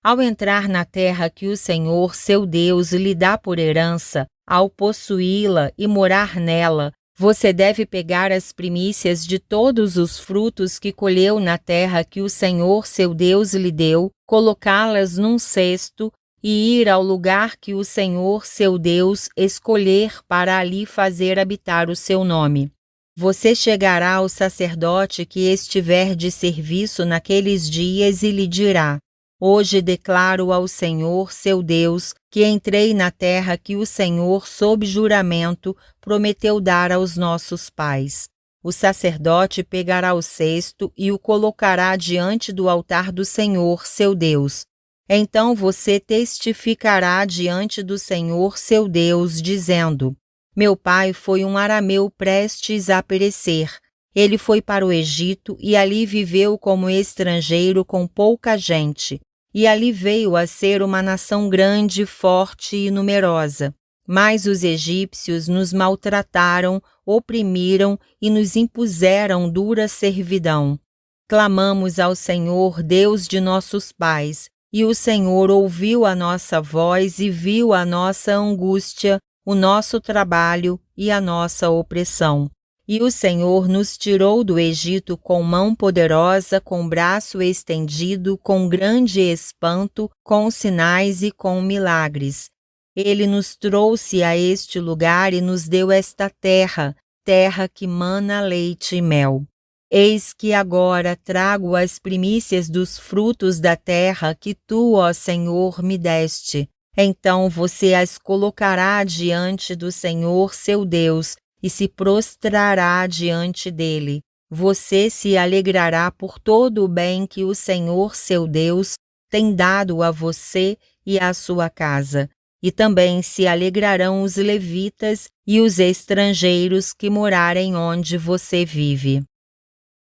Ao entrar na terra que o Senhor, seu Deus, lhe dá por herança, ao possuí-la e morar nela, você deve pegar as primícias de todos os frutos que colheu na terra que o Senhor, seu Deus, lhe deu, colocá-las num cesto e ir ao lugar que o Senhor, seu Deus, escolher para ali fazer habitar o seu nome. Você chegará ao sacerdote que estiver de serviço naqueles dias e lhe dirá: Hoje declaro ao Senhor, seu Deus, que entrei na terra que o Senhor, sob juramento, prometeu dar aos nossos pais. O sacerdote pegará o cesto e o colocará diante do altar do Senhor, seu Deus. Então você testificará diante do Senhor, seu Deus, dizendo: Meu pai foi um arameu prestes a perecer. Ele foi para o Egito e ali viveu como estrangeiro com pouca gente. E ali veio a ser uma nação grande, forte e numerosa. Mas os egípcios nos maltrataram, oprimiram e nos impuseram dura servidão. Clamamos ao Senhor, Deus de nossos pais, e o Senhor ouviu a nossa voz e viu a nossa angústia, o nosso trabalho e a nossa opressão. E o Senhor nos tirou do Egito com mão poderosa, com braço estendido, com grande espanto, com sinais e com milagres. Ele nos trouxe a este lugar e nos deu esta terra, terra que mana leite e mel. Eis que agora trago as primícias dos frutos da terra que tu, ó Senhor, me deste. Então você as colocará diante do Senhor, seu Deus, e se prostrará diante dele. Você se alegrará por todo o bem que o Senhor, seu Deus, tem dado a você e à sua casa. E também se alegrarão os levitas e os estrangeiros que morarem onde você vive.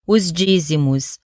Os dízimos.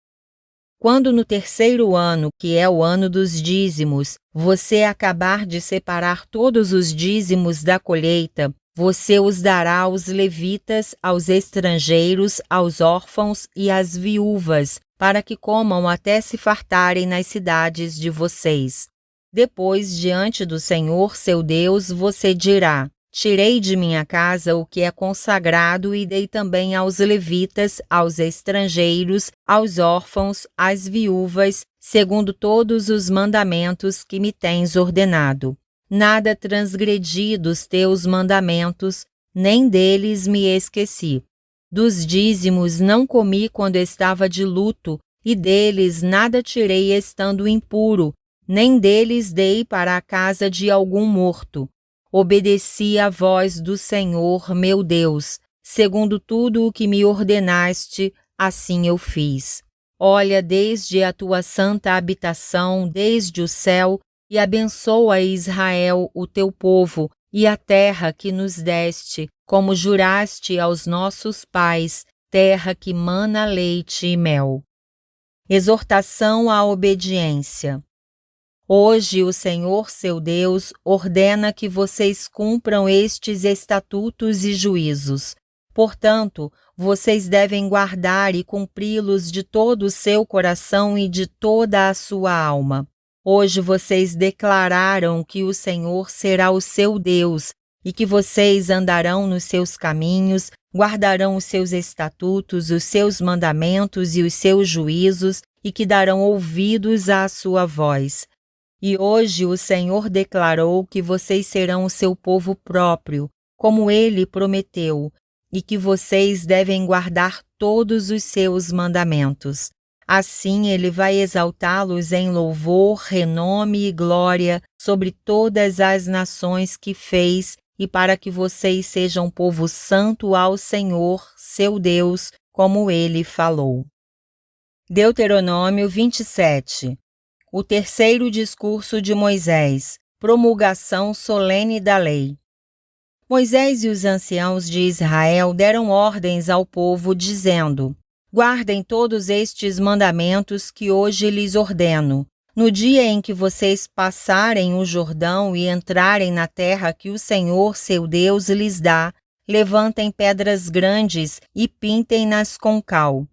Quando no 3º ano, que é o ano dos dízimos, você acabar de separar todos os dízimos da colheita, você os dará aos levitas, aos estrangeiros, aos órfãos e às viúvas, para que comam até se fartarem nas cidades de vocês. Depois, diante do Senhor, seu Deus, você dirá: Tirei de minha casa o que é consagrado e dei também aos levitas, aos estrangeiros, aos órfãos, às viúvas, segundo todos os mandamentos que me tens ordenado. Nada transgredi dos teus mandamentos, nem deles me esqueci. Dos dízimos não comi quando estava de luto, e deles nada tirei estando impuro, nem deles dei para a casa de algum morto. Obedeci à voz do Senhor, meu Deus. Segundo tudo o que me ordenaste, assim eu fiz. Olha, desde a tua santa habitação, desde o céu, e abençoa, Israel, o teu povo, e a terra que nos deste, como juraste aos nossos pais, terra que mana leite e mel. Exortação à obediência. Hoje o Senhor, seu Deus, ordena que vocês cumpram estes estatutos e juízos. Portanto, vocês devem guardar e cumpri-los de todo o seu coração e de toda a sua alma. Hoje vocês declararam que o Senhor será o seu Deus e que vocês andarão nos seus caminhos, guardarão os seus estatutos, os seus mandamentos e os seus juízos, e que darão ouvidos à sua voz. E hoje o Senhor declarou que vocês serão o seu povo próprio, como Ele prometeu, e que vocês devem guardar todos os seus mandamentos. Assim Ele vai exaltá-los em louvor, renome e glória sobre todas as nações que fez, e para que vocês sejam povo santo ao Senhor, seu Deus, como Ele falou. Deuteronômio 27. O terceiro discurso de Moisés, promulgação solene da lei. Moisés e os anciãos de Israel deram ordens ao povo, dizendo: Guardem todos estes mandamentos que hoje lhes ordeno. No dia em que vocês passarem o Jordão e entrarem na terra que o Senhor, seu Deus, lhes dá, levantem pedras grandes e pintem-nas com cal.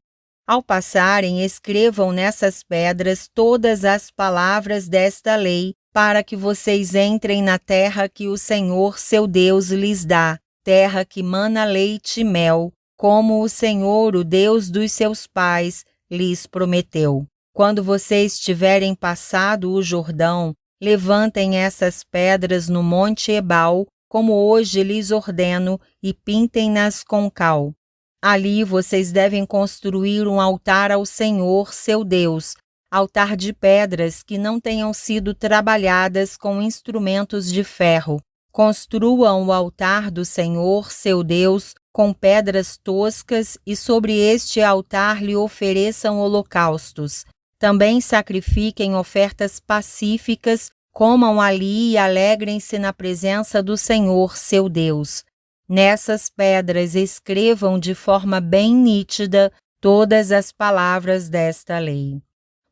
Ao passarem, escrevam nessas pedras todas as palavras desta lei, para que vocês entrem na terra que o Senhor, seu Deus, lhes dá, terra que mana leite e mel, como o Senhor, o Deus dos seus pais, lhes prometeu. Quando vocês tiverem passado o Jordão, levantem essas pedras no monte Ebal, como hoje lhes ordeno, e pintem-nas com cal. Ali vocês devem construir um altar ao Senhor, seu Deus, altar de pedras que não tenham sido trabalhadas com instrumentos de ferro. Construam o altar do Senhor, seu Deus, com pedras toscas e sobre este altar lhe ofereçam holocaustos. Também sacrifiquem ofertas pacíficas, comam ali e alegrem-se na presença do Senhor, seu Deus. Nessas pedras escrevam de forma bem nítida todas as palavras desta lei.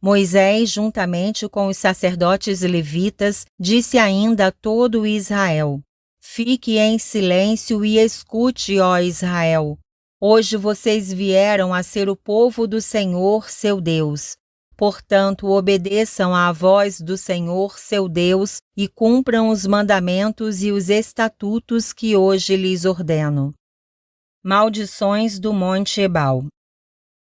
Moisés, juntamente com os sacerdotes levitas, disse ainda a todo o Israel: Fique em silêncio e escute, ó Israel. Hoje vocês vieram a ser o povo do Senhor, seu Deus. Portanto, obedeçam à voz do Senhor, seu Deus, e cumpram os mandamentos e os estatutos que hoje lhes ordeno. Maldições do Monte Ebal.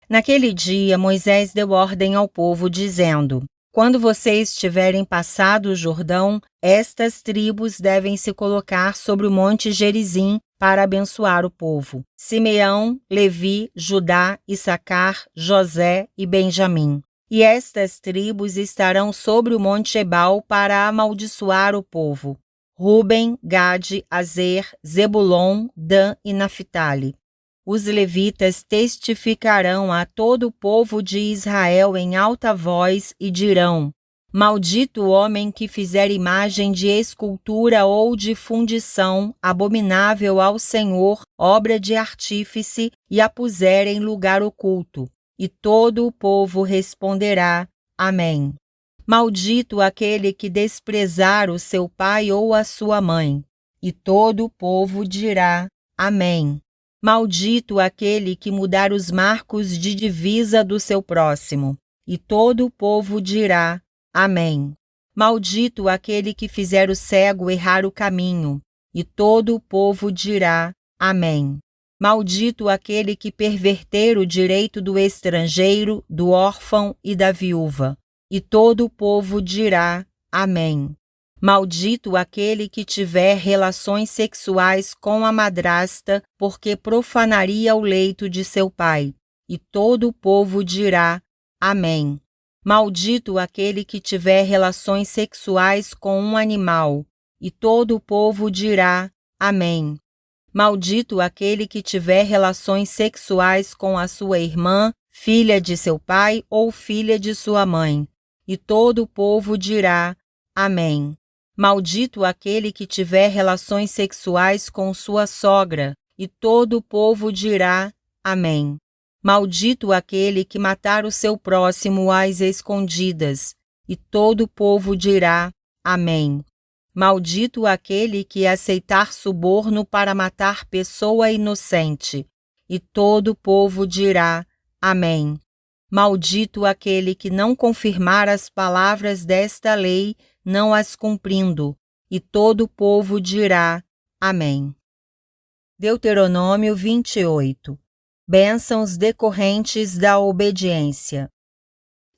Naquele dia, Moisés deu ordem ao povo, dizendo: Quando vocês tiverem passado o Jordão, estas tribos devem se colocar sobre o Monte Gerizim para abençoar o povo: Simeão, Levi, Judá, Issacar, José e Benjamim. E estas tribos estarão sobre o Monte Ebal para amaldiçoar o povo: Ruben, Gade, Azer, Zebulon, Dan e Naphtali. Os levitas testificarão a todo o povo de Israel em alta voz e dirão: Maldito o homem que fizer imagem de escultura ou de fundição, abominável ao Senhor, obra de artífice, e a puser em lugar oculto. E todo o povo responderá: Amém. Maldito aquele que desprezar o seu pai ou a sua mãe. E todo o povo dirá: Amém. Maldito aquele que mudar os marcos de divisa do seu próximo. E todo o povo dirá: Amém. Maldito aquele que fizer o cego errar o caminho. E todo o povo dirá: Amém. Maldito aquele que perverter o direito do estrangeiro, do órfão e da viúva. E todo o povo dirá: Amém. Maldito aquele que tiver relações sexuais com a madrasta, porque profanaria o leito de seu pai. E todo o povo dirá: Amém. Maldito aquele que tiver relações sexuais com um animal. E todo o povo dirá: Amém. Maldito aquele que tiver relações sexuais com a sua irmã, filha de seu pai ou filha de sua mãe. E todo o povo dirá: Amém. Maldito aquele que tiver relações sexuais com sua sogra, e todo o povo dirá: Amém. Maldito aquele que matar o seu próximo às escondidas, e todo o povo dirá: Amém. Maldito aquele que aceitar suborno para matar pessoa inocente, e todo o povo dirá: Amém. Maldito aquele que não confirmar as palavras desta lei, não as cumprindo, e todo o povo dirá: Amém. Deuteronômio 28. Bênçãos decorrentes da obediência.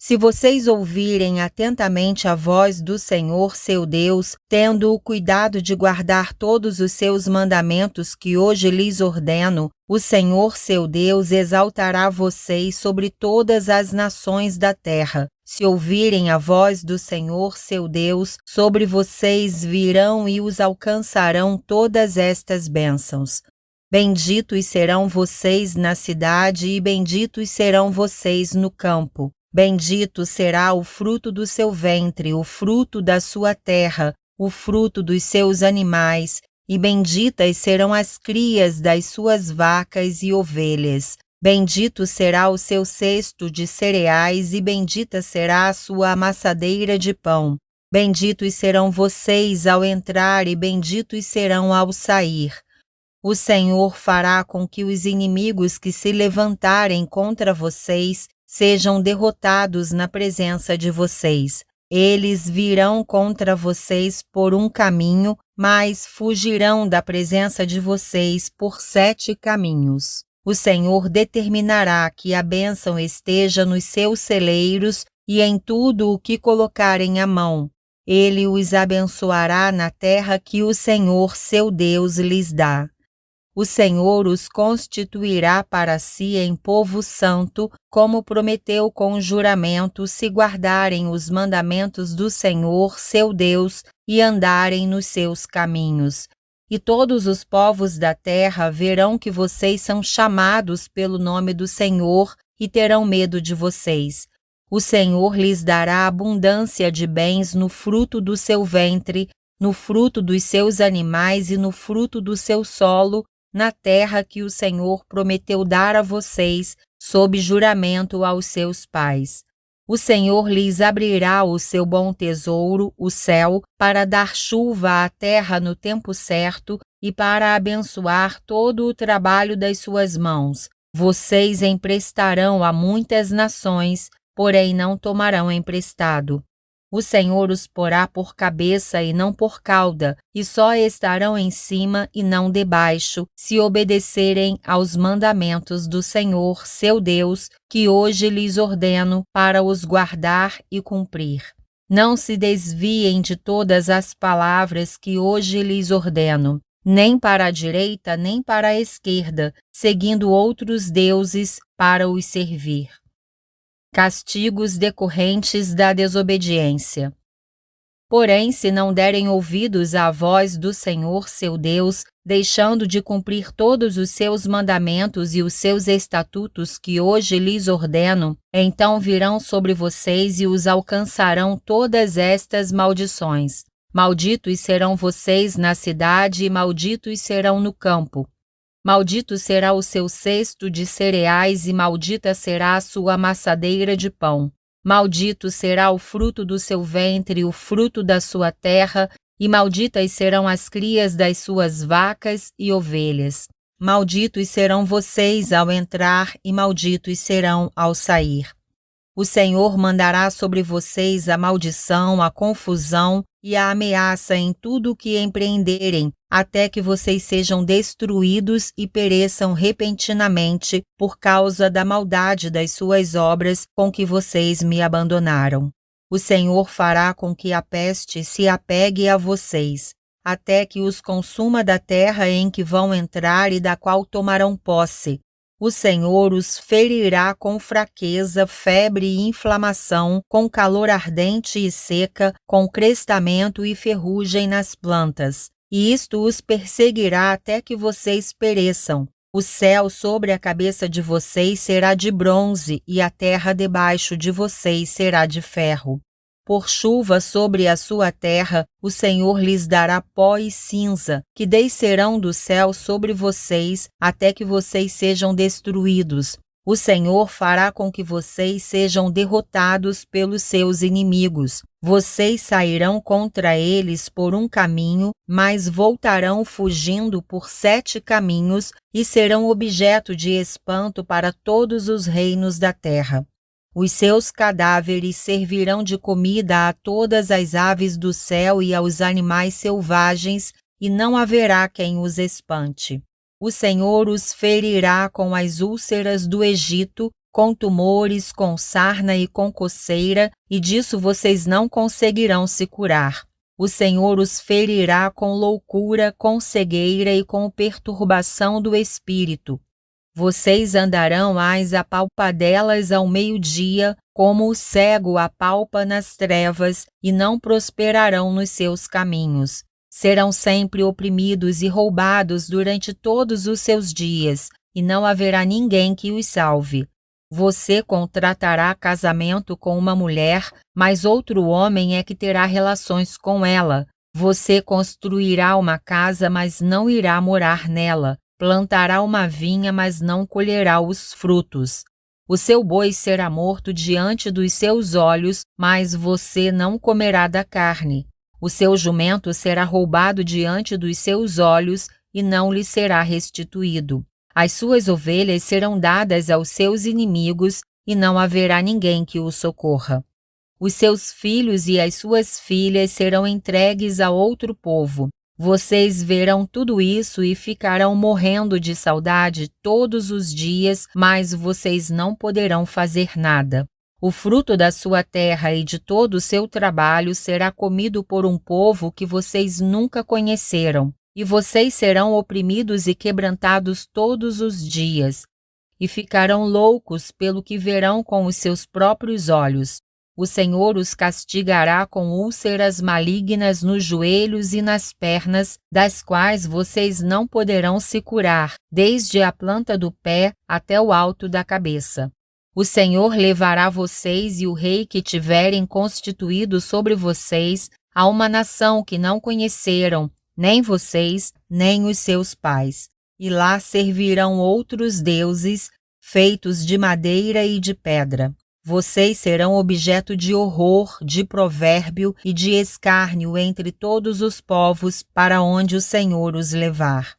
Se vocês ouvirem atentamente a voz do Senhor seu Deus, tendo o cuidado de guardar todos os seus mandamentos que hoje lhes ordeno, o Senhor seu Deus exaltará vocês sobre todas as nações da terra. Se ouvirem a voz do Senhor seu Deus, sobre vocês virão e os alcançarão todas estas bênçãos. Benditos serão vocês na cidade e benditos serão vocês no campo. Bendito será o fruto do seu ventre, o fruto da sua terra, o fruto dos seus animais, e benditas serão as crias das suas vacas e ovelhas. Bendito será o seu cesto de cereais e bendita será a sua amassadeira de pão. Benditos serão vocês ao entrar e benditos serão ao sair. O Senhor fará com que os inimigos que se levantarem contra vocês sejam derrotados na presença de vocês. Eles virão contra vocês por um caminho, mas fugirão da presença de vocês por 7 caminhos. O Senhor determinará que a bênção esteja nos seus celeiros e em tudo o que colocarem a mão. Ele os abençoará na terra que o Senhor seu Deus lhes dá. O Senhor os constituirá para si em povo santo, como prometeu com juramento, se guardarem os mandamentos do Senhor, seu Deus, e andarem nos seus caminhos. E todos os povos da terra verão que vocês são chamados pelo nome do Senhor e terão medo de vocês. O Senhor lhes dará abundância de bens no fruto do seu ventre, no fruto dos seus animais e no fruto do seu solo, na terra que o Senhor prometeu dar a vocês, sob juramento aos seus pais. O Senhor lhes abrirá o seu bom tesouro, o céu, para dar chuva à terra no tempo certo e para abençoar todo o trabalho das suas mãos. Vocês emprestarão a muitas nações, porém não tomarão emprestado. O Senhor os porá por cabeça e não por cauda, e só estarão em cima e não debaixo, se obedecerem aos mandamentos do Senhor, seu Deus, que hoje lhes ordeno para os guardar e cumprir. Não se desviem de todas as palavras que hoje lhes ordeno, nem para a direita nem para a esquerda, seguindo outros deuses para os servir. Castigos decorrentes da desobediência. Porém, se não derem ouvidos à voz do Senhor seu Deus, deixando de cumprir todos os seus mandamentos e os seus estatutos que hoje lhes ordeno, então virão sobre vocês e os alcançarão todas estas maldições. Malditos serão vocês na cidade e malditos serão no campo. Maldito será o seu cesto de cereais e maldita será a sua amassadeira de pão. Maldito será o fruto do seu ventre, o fruto da sua terra, e malditas serão as crias das suas vacas e ovelhas. Malditos serão vocês ao entrar e malditos serão ao sair. O Senhor mandará sobre vocês a maldição, a confusão e a ameaça em tudo o que empreenderem, até que vocês sejam destruídos e pereçam repentinamente por causa da maldade das suas obras com que vocês me abandonaram. O Senhor fará com que a peste se apegue a vocês, até que os consuma da terra em que vão entrar e da qual tomarão posse. O Senhor os ferirá com fraqueza, febre e inflamação, com calor ardente e seca, com crestamento e ferrugem nas plantas. E isto os perseguirá até que vocês pereçam. O céu sobre a cabeça de vocês será de bronze e a terra debaixo de vocês será de ferro. Por chuva sobre a sua terra, o Senhor lhes dará pó e cinza, que descerão do céu sobre vocês, até que vocês sejam destruídos. O Senhor fará com que vocês sejam derrotados pelos seus inimigos. Vocês sairão contra eles por um caminho, mas voltarão fugindo por 7 caminhos e serão objeto de espanto para todos os reinos da terra. Os seus cadáveres servirão de comida a todas as aves do céu e aos animais selvagens, e não haverá quem os espante. O Senhor os ferirá com as úlceras do Egito, com tumores, com sarna e com coceira, e disso vocês não conseguirão se curar. O Senhor os ferirá com loucura, com cegueira e com perturbação do espírito. Vocês andarão às apalpadelas ao meio-dia, como o cego apalpa nas trevas, e não prosperarão nos seus caminhos. Serão sempre oprimidos e roubados durante todos os seus dias, e não haverá ninguém que os salve. Você contratará casamento com uma mulher, mas outro homem é que terá relações com ela. Você construirá uma casa, mas não irá morar nela. Plantará uma vinha, mas não colherá os frutos. O seu boi será morto diante dos seus olhos, mas você não comerá da carne. O seu jumento será roubado diante dos seus olhos e não lhe será restituído. As suas ovelhas serão dadas aos seus inimigos e não haverá ninguém que o socorra. Os seus filhos e as suas filhas serão entregues a outro povo. Vocês verão tudo isso e ficarão morrendo de saudade todos os dias, mas vocês não poderão fazer nada. O fruto da sua terra e de todo o seu trabalho será comido por um povo que vocês nunca conheceram, e vocês serão oprimidos e quebrantados todos os dias, e ficarão loucos pelo que verão com os seus próprios olhos. O Senhor os castigará com úlceras malignas nos joelhos e nas pernas, das quais vocês não poderão se curar, desde a planta do pé até o alto da cabeça. O Senhor levará vocês e o rei que tiverem constituído sobre vocês a uma nação que não conheceram, nem vocês, nem os seus pais. E lá servirão outros deuses, feitos de madeira e de pedra. Vocês serão objeto de horror, de provérbio e de escárnio entre todos os povos para onde o Senhor os levar.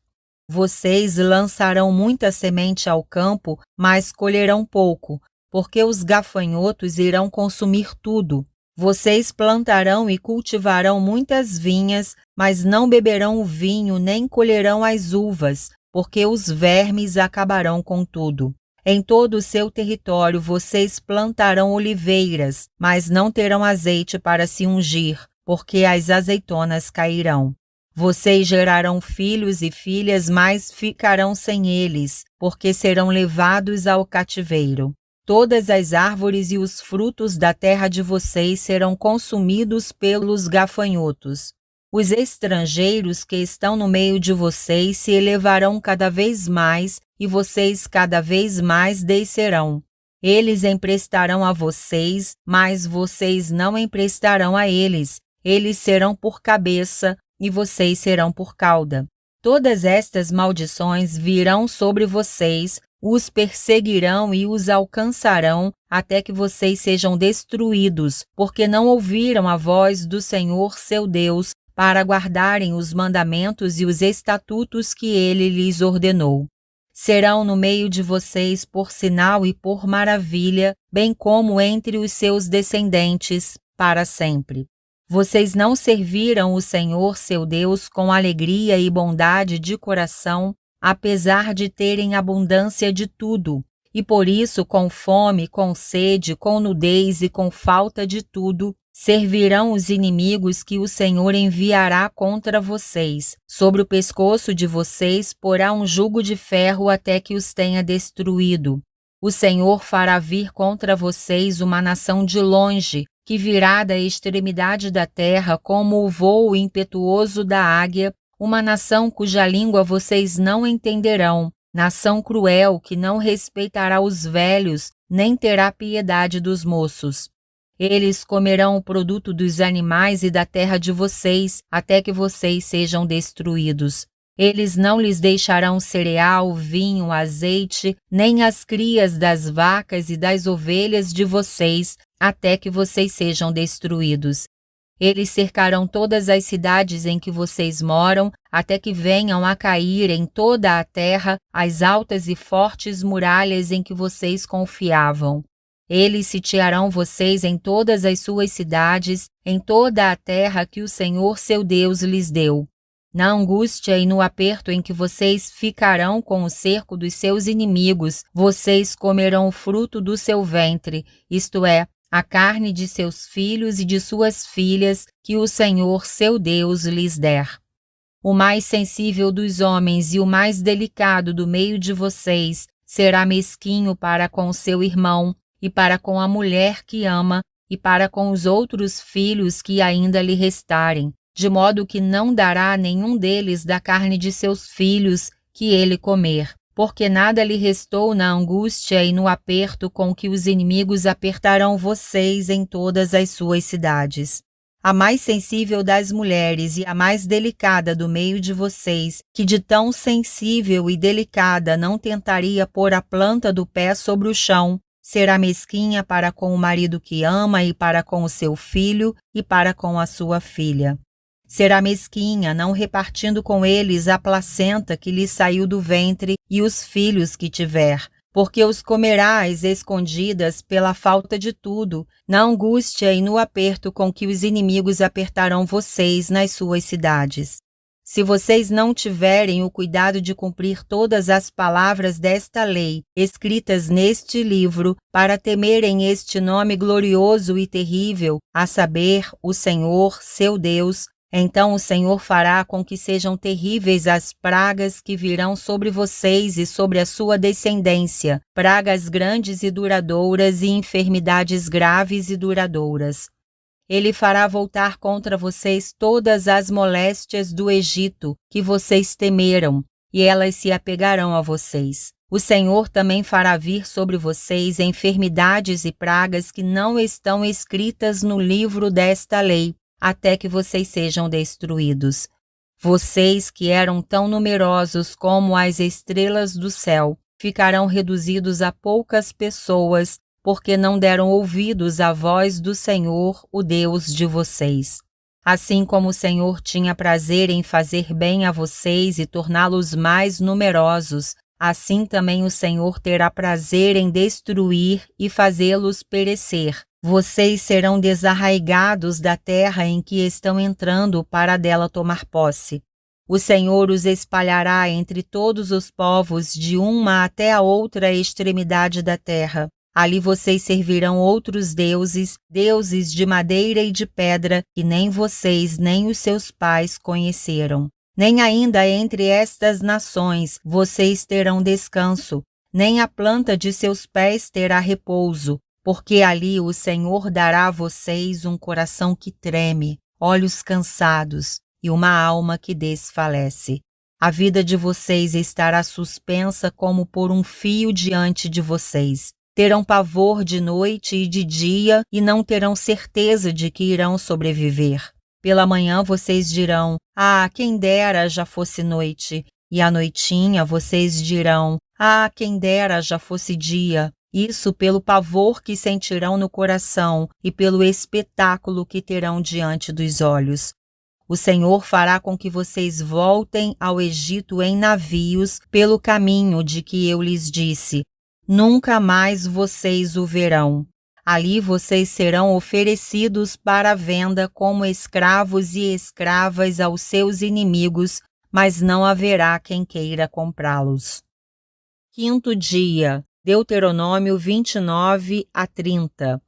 Vocês lançarão muita semente ao campo, mas colherão pouco, porque os gafanhotos irão consumir tudo. Vocês plantarão e cultivarão muitas vinhas, mas não beberão o vinho nem colherão as uvas, porque os vermes acabarão com tudo. Em todo o seu território vocês plantarão oliveiras, mas não terão azeite para se ungir, porque as azeitonas cairão. Vocês gerarão filhos e filhas, mas ficarão sem eles, porque serão levados ao cativeiro. Todas as árvores e os frutos da terra de vocês serão consumidos pelos gafanhotos. Os estrangeiros que estão no meio de vocês se elevarão cada vez mais e vocês cada vez mais descerão. Eles emprestarão a vocês, mas vocês não emprestarão a eles. Eles serão por cabeça e vocês serão por cauda. Todas estas maldições virão sobre vocês, os perseguirão e os alcançarão até que vocês sejam destruídos, porque não ouviram a voz do Senhor seu Deus para guardarem os mandamentos e os estatutos que ele lhes ordenou. Serão no meio de vocês por sinal e por maravilha, bem como entre os seus descendentes, para sempre. Vocês não serviram o Senhor seu Deus com alegria e bondade de coração, apesar de terem abundância de tudo, e por isso com fome, com sede, com nudez e com falta de tudo, servirão os inimigos que o Senhor enviará contra vocês. Sobre o pescoço de vocês porá um jugo de ferro até que os tenha destruído. O Senhor fará vir contra vocês uma nação de longe, que virá da extremidade da terra como o vôo impetuoso da águia, uma nação cuja língua vocês não entenderão, nação cruel que não respeitará os velhos, nem terá piedade dos moços. Eles comerão o produto dos animais e da terra de vocês, até que vocês sejam destruídos. Eles não lhes deixarão cereal, vinho, azeite, nem as crias das vacas e das ovelhas de vocês, até que vocês sejam destruídos. Eles cercarão todas as cidades em que vocês moram, até que venham a cair em toda a terra as altas e fortes muralhas em que vocês confiavam. Eles sitiarão vocês em todas as suas cidades, em toda a terra que o Senhor seu Deus lhes deu. Na angústia e no aperto em que vocês ficarão com o cerco dos seus inimigos, vocês comerão o fruto do seu ventre, isto é, a carne de seus filhos e de suas filhas, que o Senhor seu Deus lhes der. O mais sensível dos homens e o mais delicado do meio de vocês será mesquinho para com seu irmão, e para com a mulher que ama, e para com os outros filhos que ainda lhe restarem, de modo que não dará a nenhum deles da carne de seus filhos que ele comer, porque nada lhe restou na angústia e no aperto com que os inimigos apertarão vocês em todas as suas cidades. A mais sensível das mulheres e a mais delicada do meio de vocês, que de tão sensível e delicada não tentaria pôr a planta do pé sobre o chão, será mesquinha para com o marido que ama e para com o seu filho e para com a sua filha. Será mesquinha, não repartindo com eles a placenta que lhe saiu do ventre e os filhos que tiver, porque os comerá às escondidas pela falta de tudo, na angústia e no aperto com que os inimigos apertarão vocês nas suas cidades. Se vocês não tiverem o cuidado de cumprir todas as palavras desta lei, escritas neste livro, para temerem este nome glorioso e terrível, a saber, o Senhor, seu Deus, então o Senhor fará com que sejam terríveis as pragas que virão sobre vocês e sobre a sua descendência, pragas grandes e duradouras e enfermidades graves e duradouras. Ele fará voltar contra vocês todas as moléstias do Egito que vocês temeram, e elas se apegarão a vocês. O Senhor também fará vir sobre vocês enfermidades e pragas que não estão escritas no livro desta lei, até que vocês sejam destruídos. Vocês, que eram tão numerosos como as estrelas do céu, ficarão reduzidos a poucas pessoas, porque não deram ouvidos à voz do Senhor, o Deus de vocês. Assim como o Senhor tinha prazer em fazer bem a vocês e torná-los mais numerosos, assim também o Senhor terá prazer em destruir e fazê-los perecer. Vocês serão desarraigados da terra em que estão entrando para dela tomar posse. O Senhor os espalhará entre todos os povos de uma até a outra extremidade da terra. Ali vocês servirão outros deuses, deuses de madeira e de pedra, que nem vocês nem os seus pais conheceram. Nem ainda entre estas nações vocês terão descanso, nem a planta de seus pés terá repouso, porque ali o Senhor dará a vocês um coração que treme, olhos cansados e uma alma que desfalece. A vida de vocês estará suspensa como por um fio diante de vocês. Terão pavor de noite e de dia e não terão certeza de que irão sobreviver. Pela manhã vocês dirão: "Ah, quem dera já fosse noite." E à noitinha vocês dirão: "Ah, quem dera já fosse dia." Isso pelo pavor que sentirão no coração e pelo espetáculo que terão diante dos olhos. O Senhor fará com que vocês voltem ao Egito em navios pelo caminho de que eu lhes disse. Nunca mais vocês o verão. Ali vocês serão oferecidos para venda como escravos e escravas aos seus inimigos, mas não haverá quem queira comprá-los. Quinto dia, Deuteronômio 29 a 30.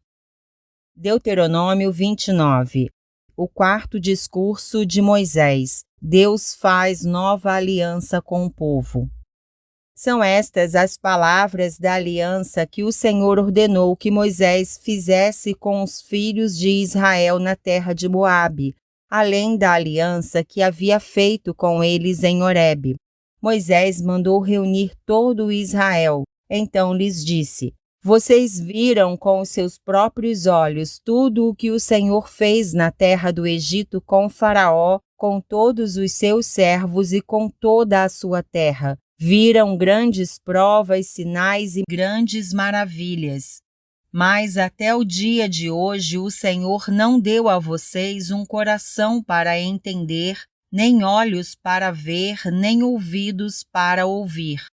Deuteronômio 29. O quarto discurso de Moisés. Deus faz nova aliança com o povo. São estas as palavras da aliança que o Senhor ordenou que Moisés fizesse com os filhos de Israel na terra de Moabe, além da aliança que havia feito com eles em Horebe. Moisés mandou reunir todo o Israel. Então lhes disse: Vocês viram com os seus próprios olhos tudo o que o Senhor fez na terra do Egito com Faraó, com todos os seus servos e com toda a sua terra. Viram grandes provas, sinais e grandes maravilhas. Mas até o dia de hoje o Senhor não deu a vocês um coração para entender, nem olhos para ver, nem ouvidos para ouvir.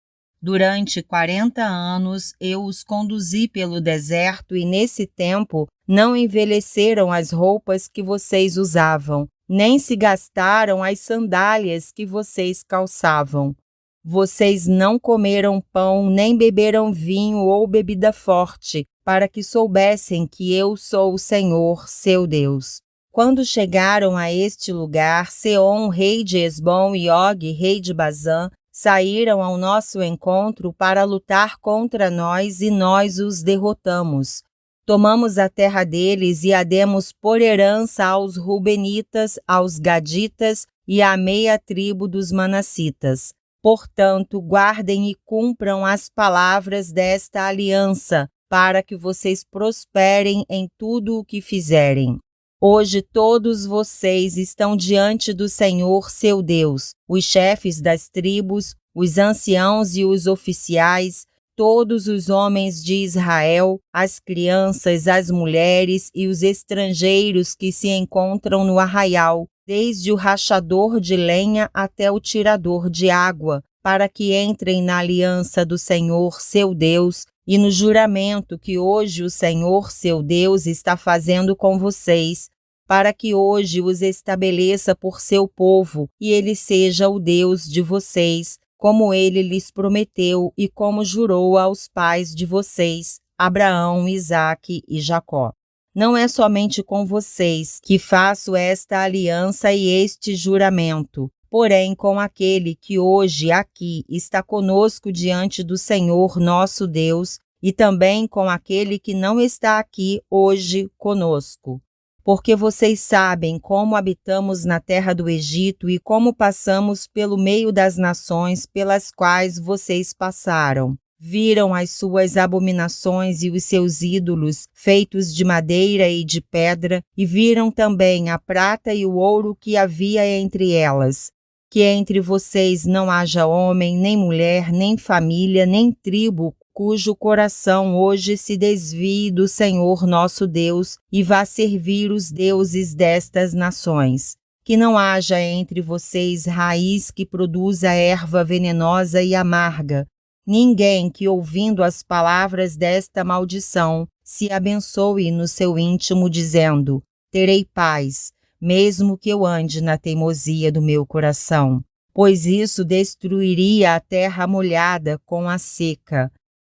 Durante 40 anos eu os conduzi pelo deserto e nesse tempo não envelheceram as roupas que vocês usavam, nem se gastaram as sandálias que vocês calçavam. Vocês não comeram pão, nem beberam vinho ou bebida forte, para que soubessem que eu sou o Senhor, seu Deus. Quando chegaram a este lugar, Seom, rei de Hesbom, e Og, rei de Bazã, saíram ao nosso encontro para lutar contra nós e nós os derrotamos. Tomamos a terra deles e a demos por herança aos Rubenitas, aos Gaditas e à meia tribo dos Manassitas. Portanto, guardem e cumpram as palavras desta aliança, para que vocês prosperem em tudo o que fizerem. Hoje todos vocês estão diante do Senhor, seu Deus, os chefes das tribos, os anciãos e os oficiais, todos os homens de Israel, as crianças, as mulheres e os estrangeiros que se encontram no arraial, desde o rachador de lenha até o tirador de água, para que entrem na aliança do Senhor, seu Deus, e no juramento que hoje o Senhor, seu Deus, está fazendo com vocês, para que hoje os estabeleça por seu povo e ele seja o Deus de vocês, como ele lhes prometeu e como jurou aos pais de vocês, Abraão, Isaque e Jacó. Não é somente com vocês que faço esta aliança e este juramento, porém com aquele que hoje aqui está conosco diante do Senhor nosso Deus, e também com aquele que não está aqui hoje conosco. Porque vocês sabem como habitamos na terra do Egito e como passamos pelo meio das nações pelas quais vocês passaram. Viram as suas abominações e os seus ídolos, feitos de madeira e de pedra, e viram também a prata e o ouro que havia entre elas. Que entre vocês não haja homem, nem mulher, nem família, nem tribo, cujo coração hoje se desvie do Senhor nosso Deus e vá servir os deuses destas nações. Que não haja entre vocês raiz que produza erva venenosa e amarga, ninguém que, ouvindo as palavras desta maldição, se abençoe no seu íntimo, dizendo: terei paz, mesmo que eu ande na teimosia do meu coração, pois isso destruiria a terra molhada com a seca.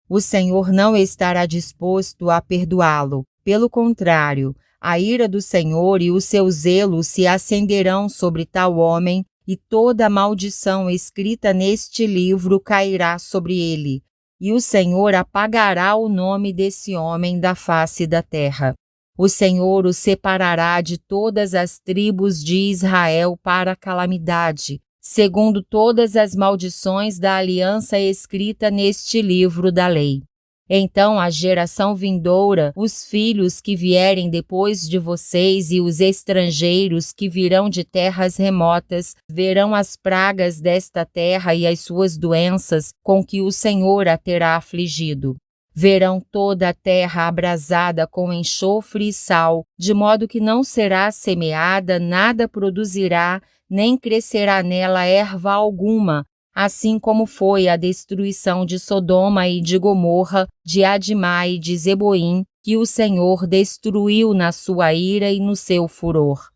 O Senhor não estará disposto a perdoá-lo. Pelo contrário, a ira do Senhor e o seu zelo se acenderão sobre tal homem, e toda a maldição escrita neste livro cairá sobre ele, e o Senhor apagará o nome desse homem da face da terra. O Senhor o separará de todas as tribos de Israel para a calamidade, segundo todas as maldições da aliança escrita neste livro da lei. Então a geração vindoura, os filhos que vierem depois de vocês e os estrangeiros que virão de terras remotas, verão as pragas desta terra e as suas doenças com que o Senhor a terá afligido. Verão toda a terra abrasada com enxofre e sal, de modo que não será semeada, nada produzirá, nem crescerá nela erva alguma, assim como foi a destruição de Sodoma e de Gomorra, de Admá e de Zeboim, que o Senhor destruiu na sua ira e no seu furor.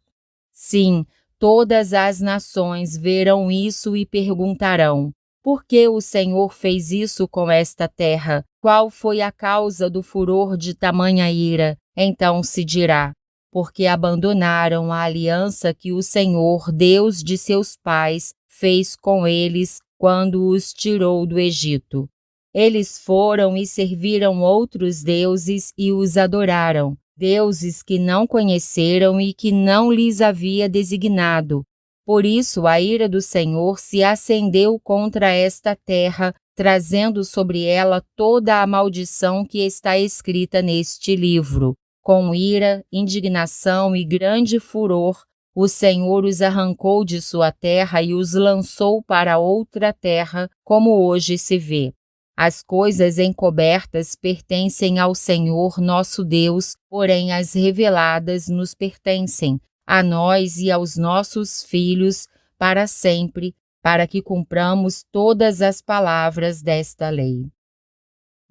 Sim, todas as nações verão isso e perguntarão: por que o Senhor fez isso com esta terra? Qual foi a causa do furor de tamanha ira? Então se dirá: porque abandonaram a aliança que o Senhor, Deus de seus pais, fez com eles quando os tirou do Egito. Eles foram e serviram outros deuses e os adoraram, deuses que não conheceram e que não lhes havia designado. Por isso a ira do Senhor se acendeu contra esta terra, trazendo sobre ela toda a maldição que está escrita neste livro. Com ira, indignação e grande furor, o Senhor os arrancou de sua terra e os lançou para outra terra, como hoje se vê. As coisas encobertas pertencem ao Senhor nosso Deus, porém as reveladas nos pertencem, a nós e aos nossos filhos, para sempre, para que cumpramos todas as palavras desta lei.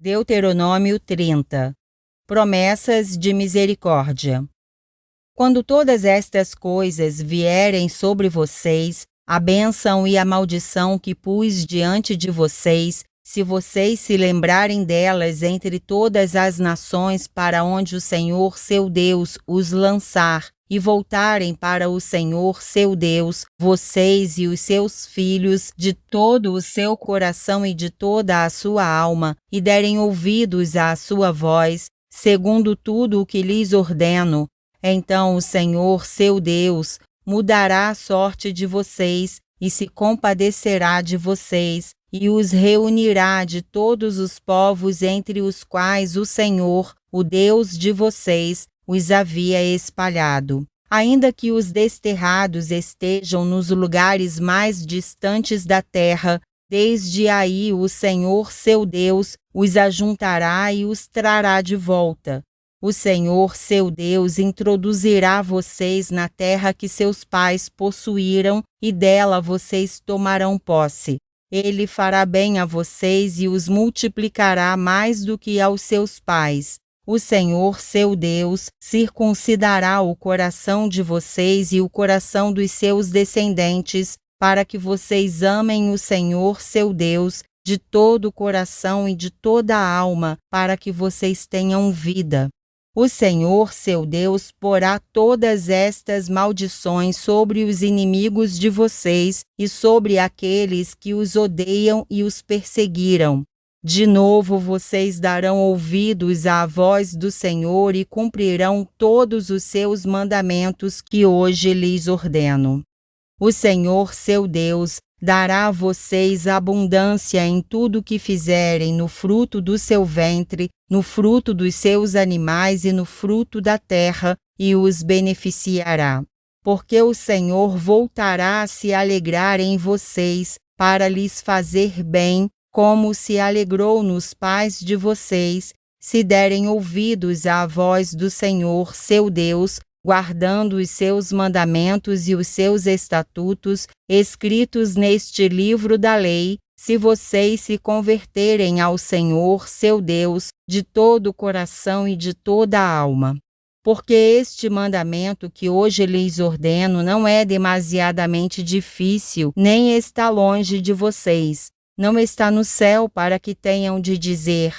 Deuteronômio 30. Promessas de misericórdia. Quando todas estas coisas vierem sobre vocês, a bênção e a maldição que pus diante de vocês, se vocês se lembrarem delas entre todas as nações para onde o Senhor seu Deus os lançar, e voltarem para o Senhor seu Deus, vocês e os seus filhos, de todo o seu coração e de toda a sua alma, e derem ouvidos à sua voz, segundo tudo o que lhes ordeno, então o Senhor seu Deus mudará a sorte de vocês e se compadecerá de vocês, e os reunirá de todos os povos entre os quais o Senhor, o Deus de vocês, os havia espalhado. Ainda que os desterrados estejam nos lugares mais distantes da terra, desde aí o Senhor seu Deus os ajuntará e os trará de volta. O Senhor seu Deus introduzirá vocês na terra que seus pais possuíram, e dela vocês tomarão posse. Ele fará bem a vocês e os multiplicará mais do que aos seus pais. O Senhor seu Deus circuncidará o coração de vocês e o coração dos seus descendentes, para que vocês amem o Senhor seu Deus de todo o coração e de toda a alma, para que vocês tenham vida. O Senhor seu Deus porá todas estas maldições sobre os inimigos de vocês e sobre aqueles que os odeiam e os perseguiram. De novo vocês darão ouvidos à voz do Senhor e cumprirão todos os seus mandamentos que hoje lhes ordeno. O Senhor seu Deus dará a vocês abundância em tudo o que fizerem, no fruto do seu ventre, no fruto dos seus animais e no fruto da terra, e os beneficiará. Porque o Senhor voltará a se alegrar em vocês, para lhes fazer bem, como se alegrou nos pais de vocês, se derem ouvidos à voz do Senhor seu Deus, guardando os seus mandamentos e os seus estatutos, escritos neste livro da lei, se vocês se converterem ao Senhor seu Deus de todo o coração e de toda a alma. Porque este mandamento que hoje lhes ordeno não é demasiadamente difícil, nem está longe de vocês. Não está no céu para que tenham de dizer: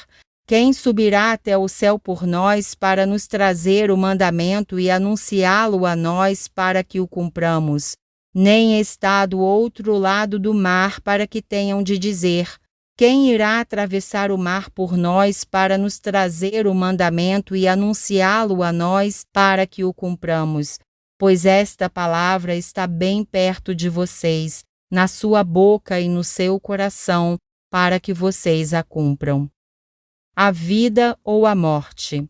quem subirá até o céu por nós para nos trazer o mandamento e anunciá-lo a nós para que o cumpramos? Nem está do outro lado do mar para que tenham de dizer: quem irá atravessar o mar por nós para nos trazer o mandamento e anunciá-lo a nós para que o cumpramos? Pois esta palavra está bem perto de vocês, na sua boca e no seu coração, para que vocês a cumpram. A vida ou a morte.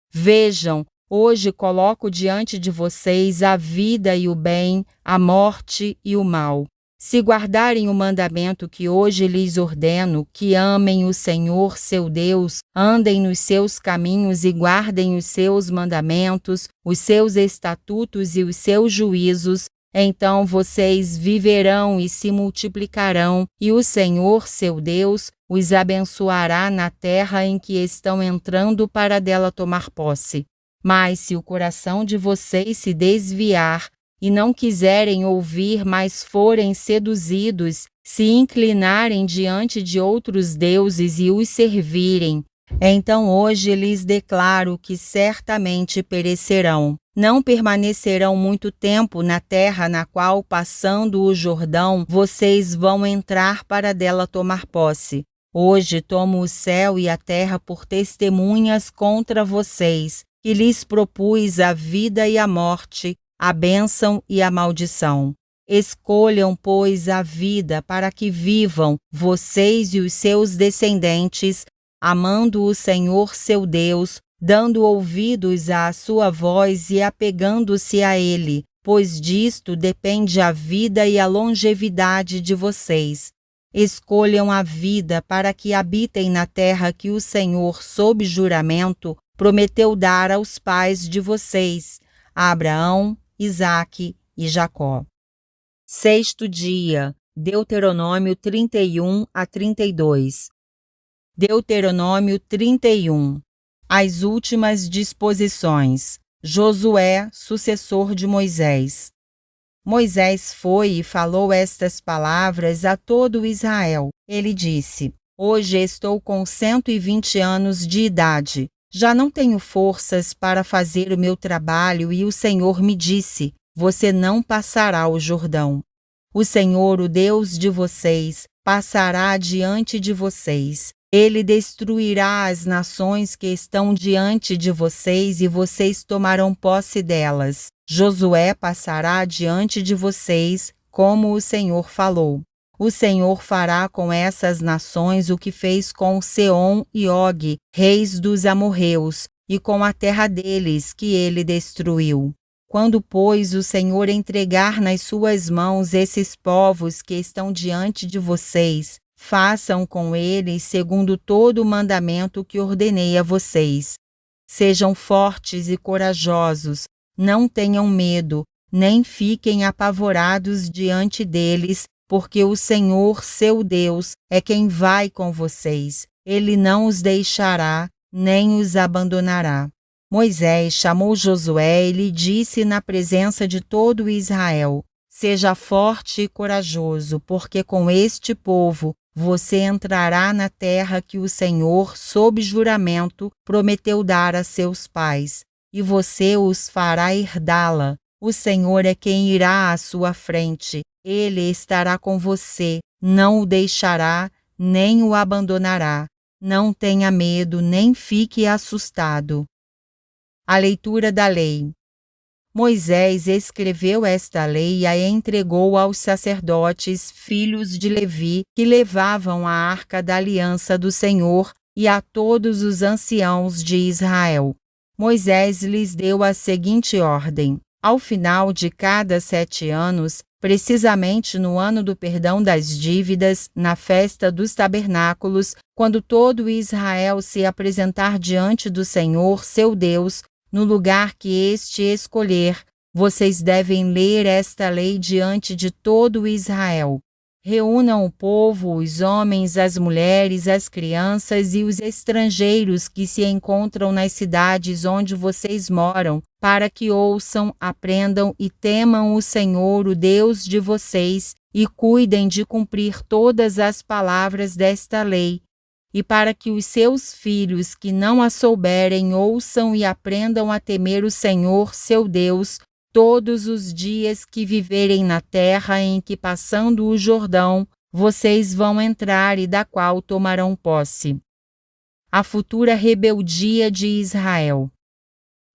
Vejam, hoje coloco diante de vocês a vida e o bem, a morte e o mal. Se guardarem o mandamento que hoje lhes ordeno, que amem o Senhor seu Deus, andem nos seus caminhos e guardem os seus mandamentos, os seus estatutos e os seus juízos, então vocês viverão e se multiplicarão, e o Senhor seu Deus os abençoará na terra em que estão entrando para dela tomar posse. Mas se o coração de vocês se desviar e não quiserem ouvir, mas forem seduzidos, se inclinarem diante de outros deuses e os servirem, então hoje lhes declaro que certamente perecerão. Não permanecerão muito tempo na terra na qual, passando o Jordão, vocês vão entrar para dela tomar posse. Hoje tomo o céu e a terra por testemunhas contra vocês, que lhes propus a vida e a morte, a bênção e a maldição. Escolham, pois, a vida para que vivam vocês e os seus descendentes, amando o Senhor seu Deus, dando ouvidos à sua voz e apegando-se a Ele, pois disto depende a vida e a longevidade de vocês. Escolham a vida para que habitem na terra que o Senhor, sob juramento, prometeu dar aos pais de vocês, a Abraão, Isaque e Jacó. Sexto dia, Deuteronômio 31 a 32. Deuteronômio 31. As últimas disposições. Josué, sucessor de Moisés. Moisés foi e falou estas palavras a todo Israel. Ele disse: Hoje estou com 120 anos de idade. Já não tenho forças para fazer o meu trabalho e o Senhor me disse: Você não passará o Jordão. O Senhor, o Deus de vocês, passará diante de vocês. Ele destruirá as nações que estão diante de vocês e vocês tomarão posse delas. Josué passará diante de vocês, como o Senhor falou. O Senhor fará com essas nações o que fez com Seom e Og, reis dos amorreus, e com a terra deles, que ele destruiu. Quando, pois, o Senhor entregar nas suas mãos esses povos que estão diante de vocês, façam com eles segundo todo o mandamento que ordenei a vocês. Sejam fortes e corajosos, não tenham medo, nem fiquem apavorados diante deles, porque o Senhor, seu Deus, é quem vai com vocês. Ele não os deixará, nem os abandonará. Moisés chamou Josué e lhe disse na presença de todo Israel: Seja forte e corajoso, porque com este povo você entrará na terra que o Senhor, sob juramento, prometeu dar a seus pais, e você os fará herdá-la. O Senhor é quem irá à sua frente. Ele estará com você, não o deixará, nem o abandonará. Não tenha medo, nem fique assustado. A leitura da lei. Moisés escreveu esta lei e a entregou aos sacerdotes, filhos de Levi, que levavam a arca da aliança do Senhor, e a todos os anciãos de Israel. Moisés lhes deu a seguinte ordem: ao final de cada 7 anos, precisamente no ano do perdão das dívidas, na festa dos tabernáculos, quando todo Israel se apresentar diante do Senhor, seu Deus, no lugar que este escolher, vocês devem ler esta lei diante de todo Israel. Reúnam o povo, os homens, as mulheres, as crianças e os estrangeiros que se encontram nas cidades onde vocês moram, para que ouçam, aprendam e temam o Senhor, o Deus de vocês, e cuidem de cumprir todas as palavras desta lei, e para que os seus filhos que não a souberem ouçam e aprendam a temer o Senhor, seu Deus, todos os dias que viverem na terra em que, passando o Jordão, vocês vão entrar e da qual tomarão posse. A futura rebeldia de Israel.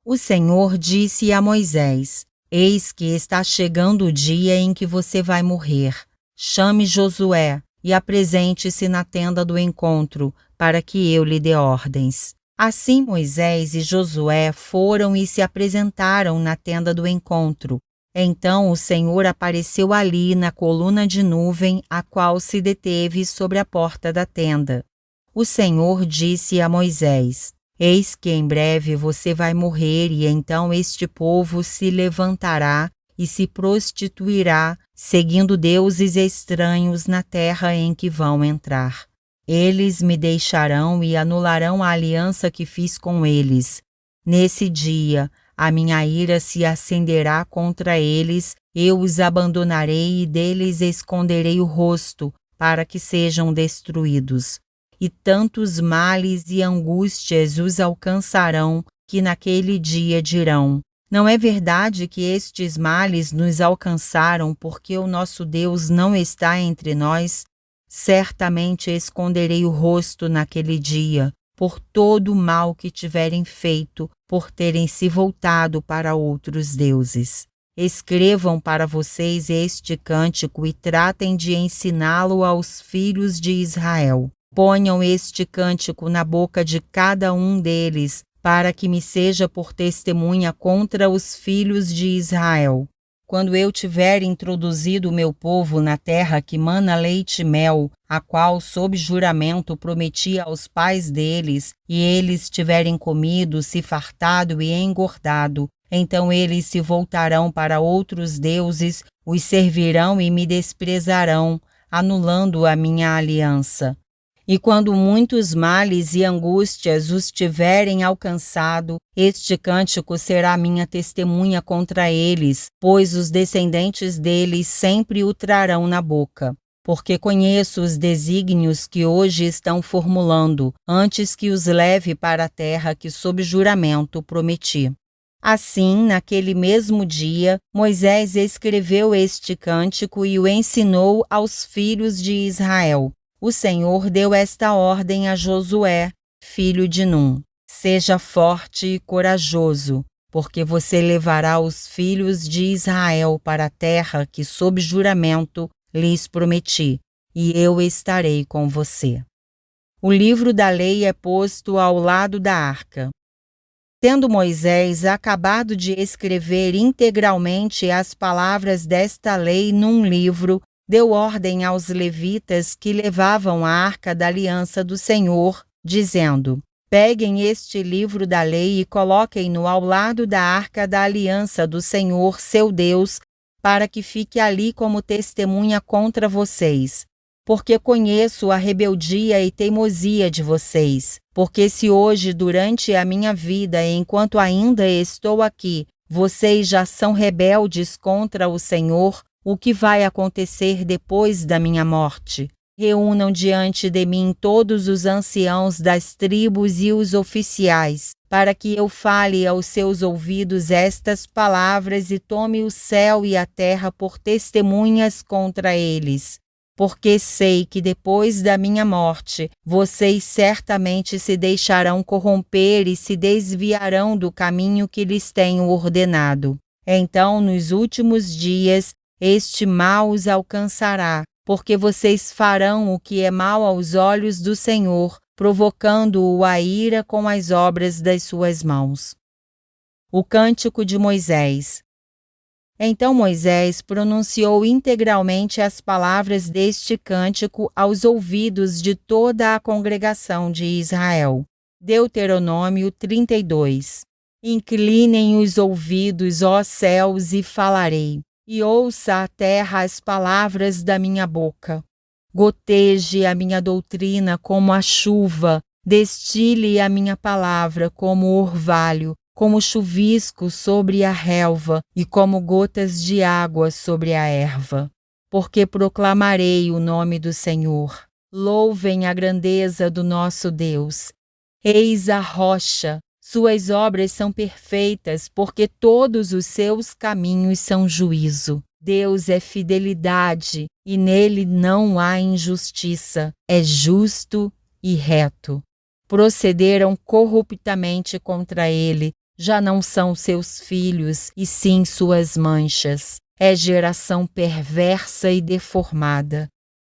O Senhor disse a Moisés: Eis que está chegando o dia em que você vai morrer. Chame Josué e apresente-se na tenda do encontro, para que eu lhe dê ordens. Assim Moisés e Josué foram e se apresentaram na tenda do encontro. Então o Senhor apareceu ali na coluna de nuvem, a qual se deteve sobre a porta da tenda. O Senhor disse a Moisés: Eis que em breve você vai morrer, e então este povo se levantará e se prostituirá, seguindo deuses estranhos na terra em que vão entrar. Eles me deixarão e anularão a aliança que fiz com eles. Nesse dia, a minha ira se acenderá contra eles, eu os abandonarei e deles esconderei o rosto, para que sejam destruídos. E tantos males e angústias os alcançarão, que naquele dia dirão: não é verdade que estes males nos alcançaram porque o nosso Deus não está entre nós? Certamente esconderei o rosto naquele dia, por todo o mal que tiverem feito, por terem se voltado para outros deuses. Escrevam para vocês este cântico e tratem de ensiná-lo aos filhos de Israel. Ponham este cântico na boca de cada um deles, para que me seja por testemunha contra os filhos de Israel. Quando eu tiver introduzido o meu povo na terra que mana leite e mel, a qual, sob juramento, prometi aos pais deles, e eles tiverem comido, se fartado e engordado, então eles se voltarão para outros deuses, os servirão e me desprezarão, anulando a minha aliança. E quando muitos males e angústias os tiverem alcançado, este cântico será minha testemunha contra eles, pois os descendentes deles sempre o trarão na boca. Porque conheço os desígnios que hoje estão formulando, antes que os leve para a terra que sob juramento prometi. Assim, naquele mesmo dia, Moisés escreveu este cântico e o ensinou aos filhos de Israel. O Senhor deu esta ordem a Josué, filho de Num: seja forte e corajoso, porque você levará os filhos de Israel para a terra que sob juramento lhes prometi, e eu estarei com você. O livro da lei é posto ao lado da arca. Tendo Moisés acabado de escrever integralmente as palavras desta lei num livro, deu ordem aos levitas que levavam a arca da aliança do Senhor, dizendo: peguem este livro da lei e coloquem-no ao lado da arca da aliança do Senhor, seu Deus, para que fique ali como testemunha contra vocês. Porque conheço a rebeldia e teimosia de vocês. Porque se hoje, durante a minha vida, enquanto ainda estou aqui, vocês já são rebeldes contra o Senhor, o que vai acontecer depois da minha morte? Reúnam diante de mim todos os anciãos das tribos e os oficiais, para que eu fale aos seus ouvidos estas palavras e tome o céu e a terra por testemunhas contra eles. Porque sei que depois da minha morte, vocês certamente se deixarão corromper e se desviarão do caminho que lhes tenho ordenado. Então, nos últimos dias, este mal os alcançará, porque vocês farão o que é mal aos olhos do Senhor, provocando-o à ira com as obras das suas mãos. O Cântico de Moisés. Então Moisés pronunciou integralmente as palavras deste cântico aos ouvidos de toda a congregação de Israel. Deuteronômio 32. Inclinem os ouvidos, ó céus, e falarei. E ouça a terra as palavras da minha boca. Goteje a minha doutrina como a chuva, destile a minha palavra como o orvalho, como chuvisco sobre a relva e como gotas de água sobre a erva. Porque proclamarei o nome do Senhor. Louvem a grandeza do nosso Deus. Eis a rocha. Suas obras são perfeitas, porque todos os seus caminhos são juízo. Deus é fidelidade, e nele não há injustiça. É justo e reto. Procederam corruptamente contra ele, já não são seus filhos, e sim suas manchas. É geração perversa e deformada.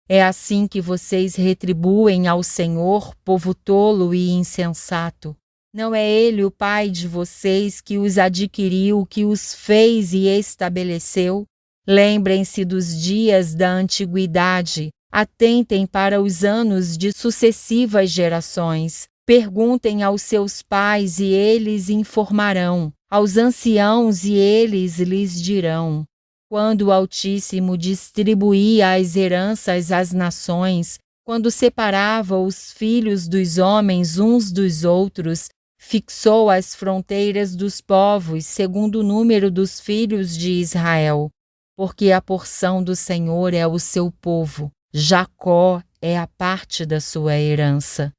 É assim que vocês retribuem ao Senhor, povo tolo e insensato. Não é Ele o Pai de vocês que os adquiriu, que os fez e estabeleceu? Lembrem-se dos dias da antiguidade, atentem para os anos de sucessivas gerações. Perguntem aos seus pais e eles informarão, aos anciãos e eles lhes dirão. Quando o Altíssimo distribuía as heranças às nações, quando separava os filhos dos homens uns dos outros, fixou as fronteiras dos povos segundo o número dos filhos de Israel, porque a porção do Senhor é o seu povo, Jacó é a parte da sua herança.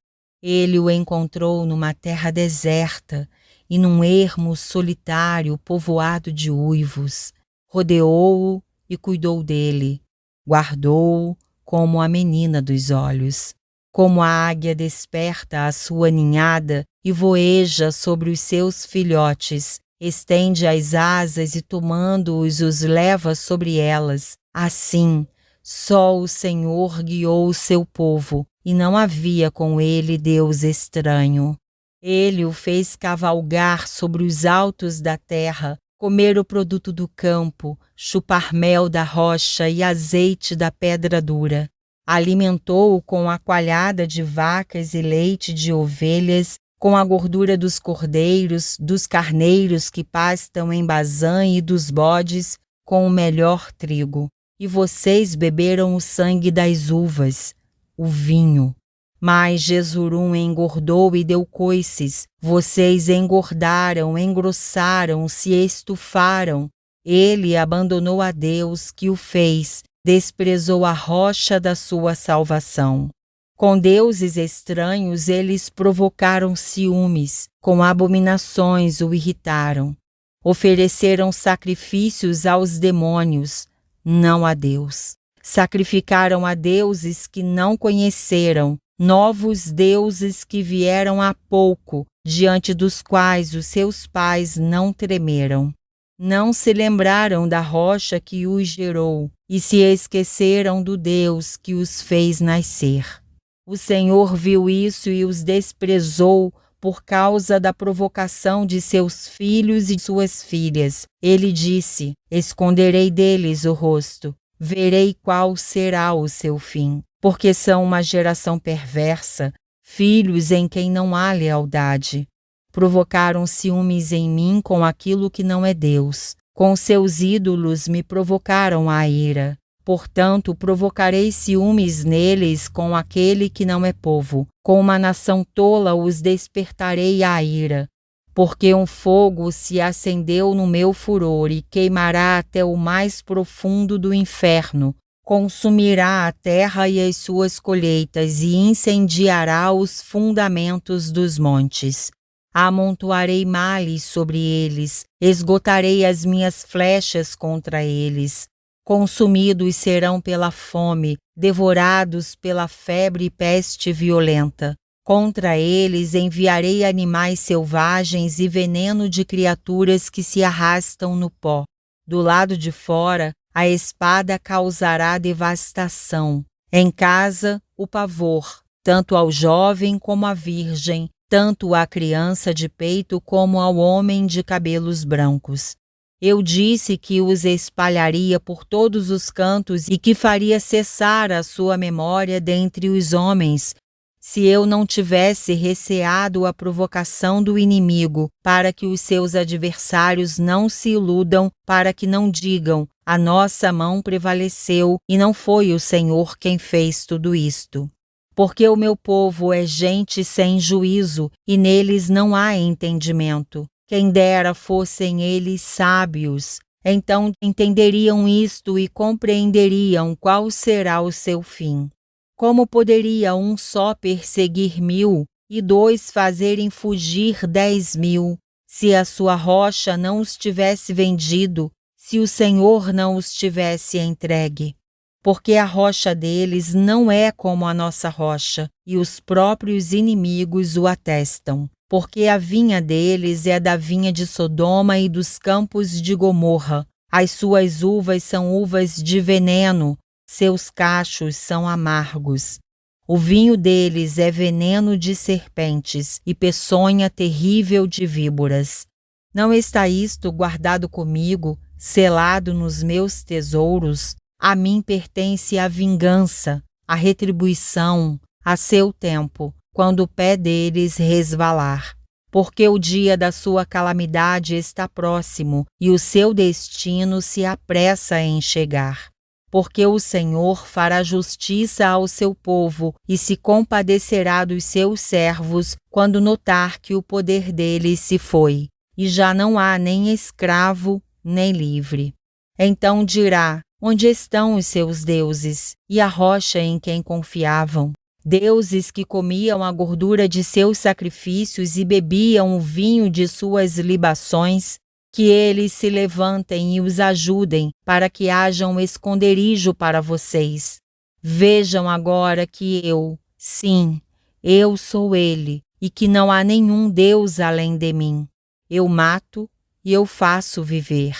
Ele o encontrou numa terra deserta e num ermo solitário povoado de uivos. Rodeou-o e cuidou dele, guardou-o como a menina dos olhos. Como a águia desperta a sua ninhada e voeja sobre os seus filhotes, Estende as asas e tomando-os os leva sobre elas. Assim, só o Senhor guiou o seu povo, e não havia com ele Deus estranho. Ele o fez cavalgar sobre os altos da terra, comer o produto do campo, chupar mel da rocha e azeite da pedra dura. Alimentou-o com a coalhada de vacas e leite de ovelhas, com a gordura dos cordeiros, dos carneiros que pastam em Bazã e dos bodes, com o melhor trigo. E vocês beberam o sangue das uvas, o vinho. Mas Jesurum engordou e deu coices. Vocês engordaram, engrossaram, se estufaram. Ele abandonou a Deus que o fez, desprezou a rocha da sua salvação. Com deuses estranhos eles provocaram ciúmes, com abominações o irritaram. Ofereceram sacrifícios aos demônios, não a Deus. Sacrificaram a deuses que não conheceram, novos deuses que vieram há pouco, diante dos quais os seus pais não tremeram. Não se lembraram da rocha que os gerou, e se esqueceram do Deus que os fez nascer. O Senhor viu isso e os desprezou por causa da provocação de seus filhos e suas filhas. Ele disse: esconderei deles o rosto, verei qual será o seu fim. Porque são uma geração perversa, filhos em quem não há lealdade. Provocaram ciúmes em mim com aquilo que não é Deus. Com seus ídolos me provocaram a ira. Portanto, provocarei ciúmes neles com aquele que não é povo. Com uma nação tola os despertarei à ira. Porque um fogo se acendeu no meu furor e queimará até o mais profundo do inferno. Consumirá a terra e as suas colheitas e incendiará os fundamentos dos montes. Amontoarei males sobre eles, esgotarei as minhas flechas contra eles. Consumidos serão pela fome, devorados pela febre e peste violenta. Contra eles enviarei animais selvagens e veneno de criaturas que se arrastam no pó. Do lado de fora, a espada causará devastação. Em casa, o pavor, tanto ao jovem como à virgem, tanto à criança de peito como ao homem de cabelos brancos. Eu disse que os espalharia por todos os cantos e que faria cessar a sua memória dentre os homens, se eu não tivesse receado a provocação do inimigo, para que os seus adversários não se iludam, para que não digam: a nossa mão prevaleceu e não foi o Senhor quem fez tudo isto. Porque o meu povo é gente sem juízo e neles não há entendimento. Quem dera fossem eles sábios, então entenderiam isto e compreenderiam qual será o seu fim. Como poderia um só perseguir 1000 e 2 fazerem fugir 10.000, se a sua rocha não os tivesse vendido, se o Senhor não os tivesse entregue? Porque a rocha deles não é como a nossa rocha, e os próprios inimigos o atestam. Porque a vinha deles é da vinha de Sodoma e dos campos de Gomorra. As suas uvas são uvas de veneno, seus cachos são amargos. O vinho deles é veneno de serpentes e peçonha terrível de víboras. Não está isto guardado comigo, selado nos meus tesouros? A mim pertence a vingança, a retribuição, a seu tempo, quando o pé deles resvalar. Porque o dia da sua calamidade está próximo e o seu destino se apressa em chegar. Porque o Senhor fará justiça ao seu povo e se compadecerá dos seus servos quando notar que o poder deles se foi, e já não há nem escravo nem livre. Então dirá: onde estão os seus deuses e a rocha em quem confiavam? Deuses que comiam a gordura de seus sacrifícios e bebiam o vinho de suas libações? Que eles se levantem e os ajudem, para que haja um esconderijo para vocês. Vejam agora que eu, sim, eu sou ele, e que não há nenhum Deus além de mim. Eu mato e eu faço viver.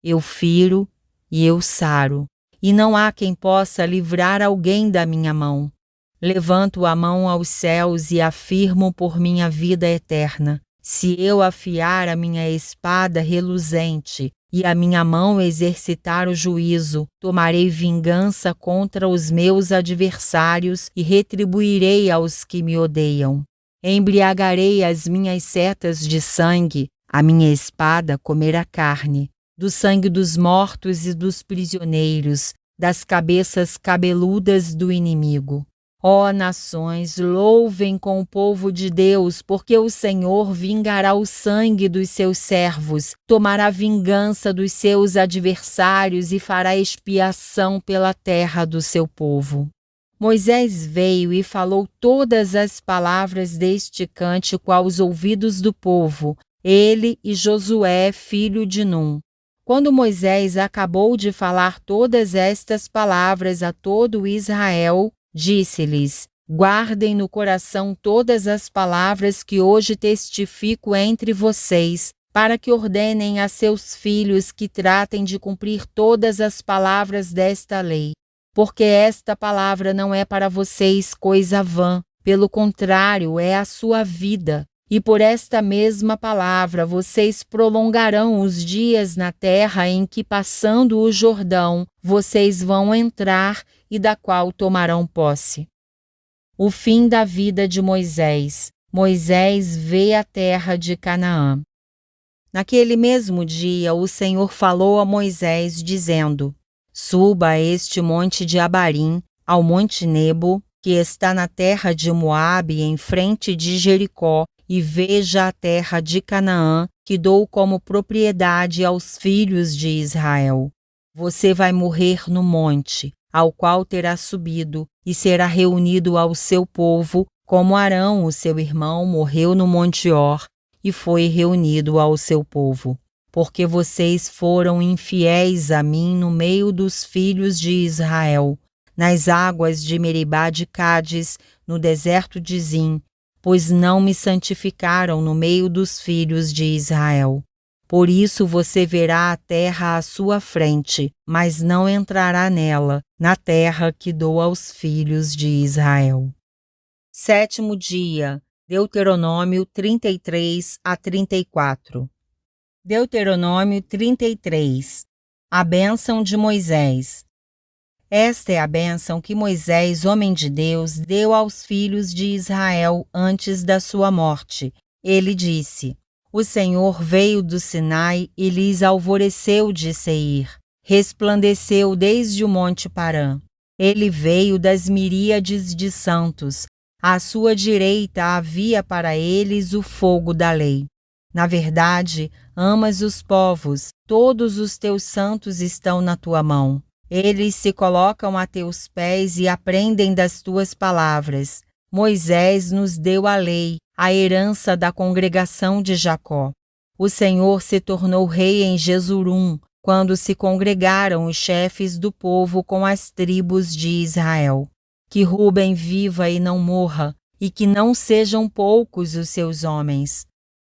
Eu firo e eu saro, e não há quem possa livrar alguém da minha mão. Levanto a mão aos céus e afirmo por minha vida eterna. Se eu afiar a minha espada reluzente e a minha mão exercitar o juízo, tomarei vingança contra os meus adversários e retribuirei aos que me odeiam. Embriagarei as minhas setas de sangue, a minha espada comerá carne, do sangue dos mortos e dos prisioneiros, das cabeças cabeludas do inimigo. Ó nações, louvem com o povo de Deus, porque o Senhor vingará o sangue dos seus servos, tomará vingança dos seus adversários e fará expiação pela terra do seu povo. Moisés veio e falou todas as palavras deste cântico aos ouvidos do povo, ele e Josué, filho de Num. Quando Moisés acabou de falar todas estas palavras a todo Israel, disse-lhes: guardem no coração todas as palavras que hoje testifico entre vocês, para que ordenem a seus filhos que tratem de cumprir todas as palavras desta lei. Porque esta palavra não é para vocês coisa vã, pelo contrário, é a sua vida. E por esta mesma palavra vocês prolongarão os dias na terra em que, passando o Jordão, vocês vão entrar e da qual tomarão posse. O fim da vida de Moisés. Moisés vê a terra de Canaã. Naquele mesmo dia, o Senhor falou a Moisés, dizendo: suba a este monte de Abarim, ao monte Nebo, que está na terra de Moabe, em frente de Jericó, e veja a terra de Canaã, que dou como propriedade aos filhos de Israel. Você vai morrer no monte, ao qual terá subido, e será reunido ao seu povo, como Arão, o seu irmão, morreu no monte Or, e foi reunido ao seu povo. Porque vocês foram infiéis a mim no meio dos filhos de Israel, nas águas de Meribá de Cádiz, no deserto de Zim, pois não me santificaram no meio dos filhos de Israel. Por isso você verá a terra à sua frente, mas não entrará nela, na terra que dou aos filhos de Israel. Sétimo dia, Deuteronômio 33 a 34. Deuteronômio 33. A bênção de Moisés. Esta é a bênção que Moisés, homem de Deus, deu aos filhos de Israel antes da sua morte. Ele disse: o Senhor veio do Sinai e lhes alvoreceu de Seir. Resplandeceu desde o monte Parã. Ele veio das miríades de santos. À sua direita havia para eles o fogo da lei. Na verdade, amas os povos, todos os teus santos estão na tua mão. Eles se colocam a teus pés e aprendem das tuas palavras. Moisés nos deu a lei, a herança da congregação de Jacó. O Senhor se tornou rei em Jesurum, quando se congregaram os chefes do povo com as tribos de Israel. Que Ruben viva e não morra, e que não sejam poucos os seus homens.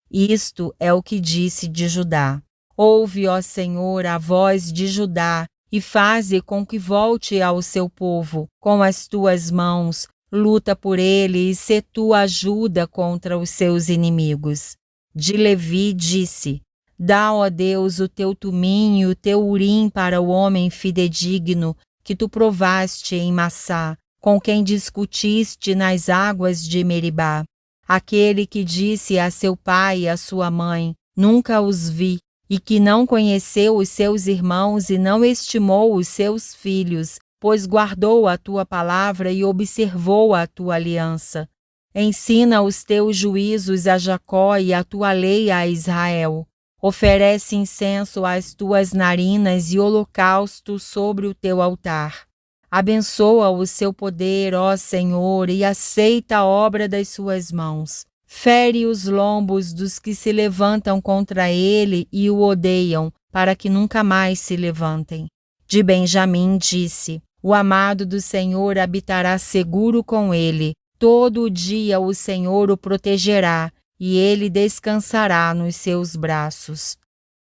Isto é o que disse de Judá. Ouve, ó Senhor, a voz de Judá, e faze com que volte ao seu povo. Com as tuas mãos, luta por ele e sê tu ajuda contra os seus inimigos. De Levi disse: dá, ó Deus, o teu tumim e o teu urim para o homem fidedigno que tu provaste em Massá, com quem discutiste nas águas de Meribá. Aquele que disse a seu pai e a sua mãe: nunca os vi, e que não conheceu os seus irmãos e não estimou os seus filhos, pois guardou a tua palavra e observou a tua aliança. Ensina os teus juízos a Jacó e a tua lei a Israel. Oferece incenso às tuas narinas e holocausto sobre o teu altar. Abençoa o seu poder, ó Senhor, e aceita a obra das suas mãos. Fere os lombos dos que se levantam contra ele e o odeiam, para que nunca mais se levantem. De Benjamim disse: o amado do Senhor habitará seguro com ele. Todo o dia o Senhor o protegerá, e ele descansará nos seus braços.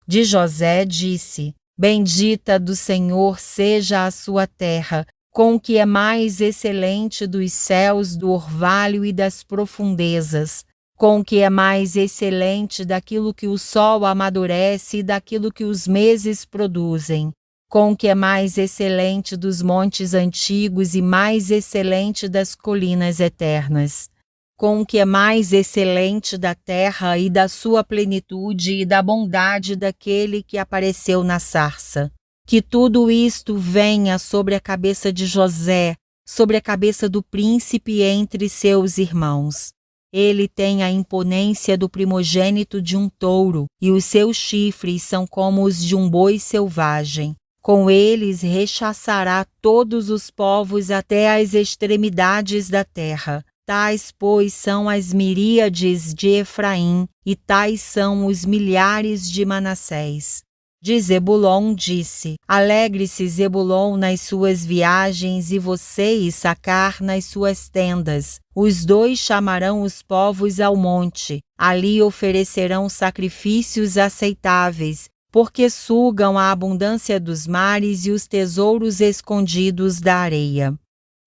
De José disse: Bendita do Senhor seja a sua terra, com o que é mais excelente dos céus, do orvalho e das profundezas, com o que é mais excelente daquilo que o sol amadurece e daquilo que os meses produzem, com o que é mais excelente dos montes antigos e mais excelente das colinas eternas, com o que é mais excelente da terra e da sua plenitude e da bondade daquele que apareceu na sarça. Que tudo isto venha sobre a cabeça de José, sobre a cabeça do príncipe entre seus irmãos. Ele tem a imponência do primogênito de um touro, e os seus chifres são como os de um boi selvagem. Com eles rechaçará todos os povos até as extremidades da terra. Tais, pois, são as miríades de Efraim, e tais são os milhares de Manassés. De Zebulon disse: Alegre-se Zebulon nas suas viagens, e você, Issacar, nas suas tendas. Os dois chamarão os povos ao monte. Ali oferecerão sacrifícios aceitáveis, porque sugam a abundância dos mares e os tesouros escondidos da areia.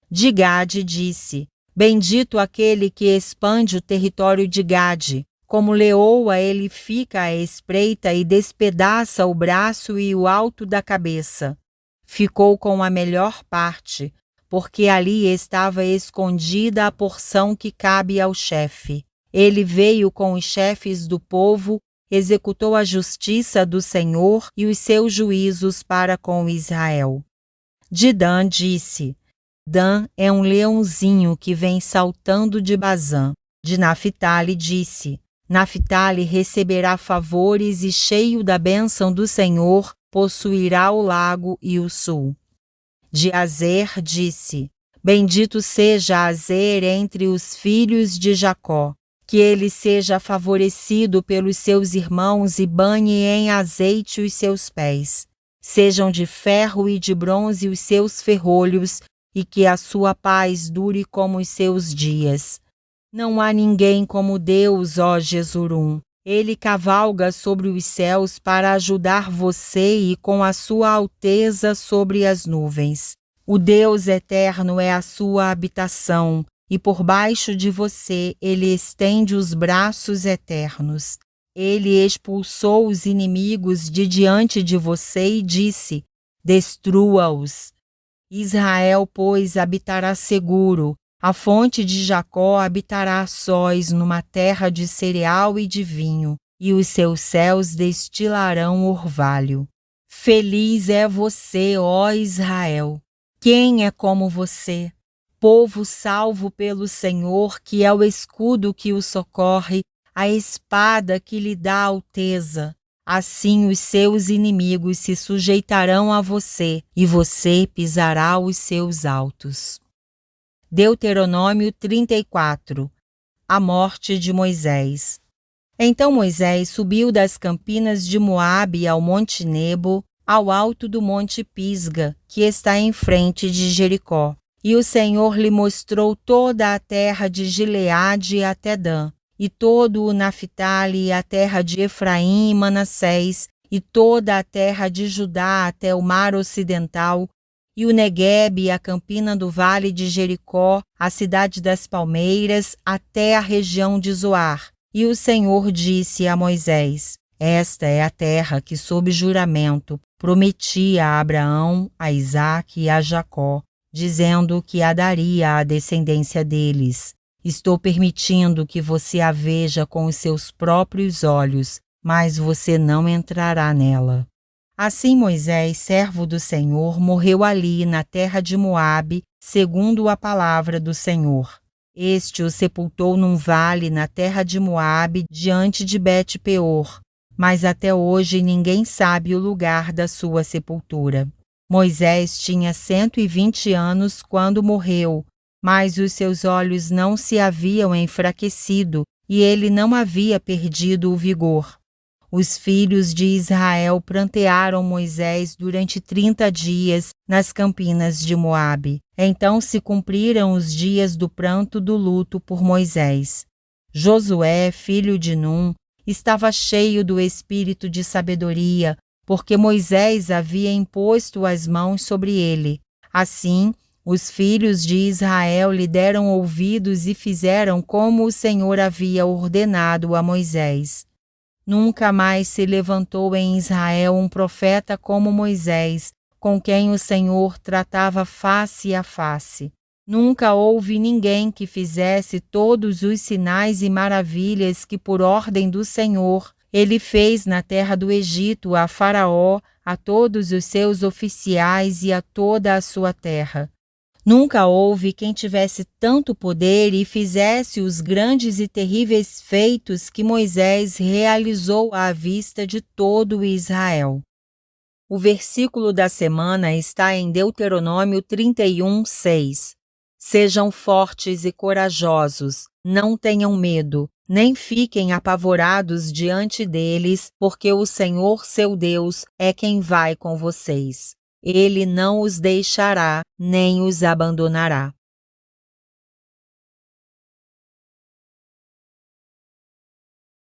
De Gade disse: Bendito aquele que expande o território de Gade. Como leoa ele fica à espreita e despedaça o braço e o alto da cabeça. Ficou com a melhor parte, porque ali estava escondida a porção que cabe ao chefe. Ele veio com os chefes do povo, executou a justiça do Senhor e os seus juízos para com Israel. De Dan disse: Dan é um leãozinho que vem saltando de Bazã. De Naphtali disse: Naphtali receberá favores e, cheio da bênção do Senhor, possuirá o lago e o sul. De Azer disse: Bendito seja Azer entre os filhos de Jacó, que ele seja favorecido pelos seus irmãos e banhe em azeite os seus pés. Sejam de ferro e de bronze os seus ferrolhos, e que a sua paz dure como os seus dias. Não há ninguém como Deus, ó Jesurum. Ele cavalga sobre os céus para ajudar você e com a sua alteza sobre as nuvens. O Deus eterno é a sua habitação, e por baixo de você ele estende os braços eternos. Ele expulsou os inimigos de diante de você e disse: Destrua-os. Israel, pois, habitará seguro, a fonte de Jacó habitará a sós numa terra de cereal e de vinho, e os seus céus destilarão orvalho. Feliz é você, ó Israel! Quem é como você? Povo salvo pelo Senhor, que é o escudo que o socorre, a espada que lhe dá alteza. Assim os seus inimigos se sujeitarão a você, e você pisará os seus altos. Deuteronômio 34. A morte de Moisés. Então Moisés subiu das campinas de Moabe ao monte Nebo, ao alto do monte Pisga, que está em frente de Jericó. E o Senhor lhe mostrou toda a terra de Gileade até Dan, e todo o Naphtali e a terra de Efraim e Manassés, e toda a terra de Judá até o mar ocidental, e o Neguebe e a campina do vale de Jericó, a cidade das palmeiras, até a região de Zoar. E o Senhor disse a Moisés: Esta é a terra que, sob juramento, prometi a Abraão, a Isaque e a Jacó, dizendo que a daria à descendência deles. Estou permitindo que você a veja com os seus próprios olhos, mas você não entrará nela. Assim Moisés, servo do Senhor, morreu ali na terra de Moabe, segundo a palavra do Senhor. Este o sepultou num vale na terra de Moabe, diante de Bet-peor, mas até hoje ninguém sabe o lugar da sua sepultura. Moisés tinha 120 anos quando morreu, mas os seus olhos não se haviam enfraquecido e ele não havia perdido o vigor. Os filhos de Israel prantearam Moisés durante 30 dias nas campinas de Moabe. Então se cumpriram os dias do pranto do luto por Moisés. Josué, filho de Num, estava cheio do espírito de sabedoria, porque Moisés havia imposto as mãos sobre ele. Assim, os filhos de Israel lhe deram ouvidos e fizeram como o Senhor havia ordenado a Moisés. Nunca mais se levantou em Israel um profeta como Moisés, com quem o Senhor tratava face a face. Nunca houve ninguém que fizesse todos os sinais e maravilhas que, por ordem do Senhor, ele fez na terra do Egito a Faraó, a todos os seus oficiais e a toda a sua terra. Nunca houve quem tivesse tanto poder e fizesse os grandes e terríveis feitos que Moisés realizou à vista de todo Israel. O versículo da semana está em Deuteronômio 31:6. Sejam fortes e corajosos, não tenham medo, nem fiquem apavorados diante deles, porque o Senhor seu Deus é quem vai com vocês. Ele não os deixará, nem os abandonará.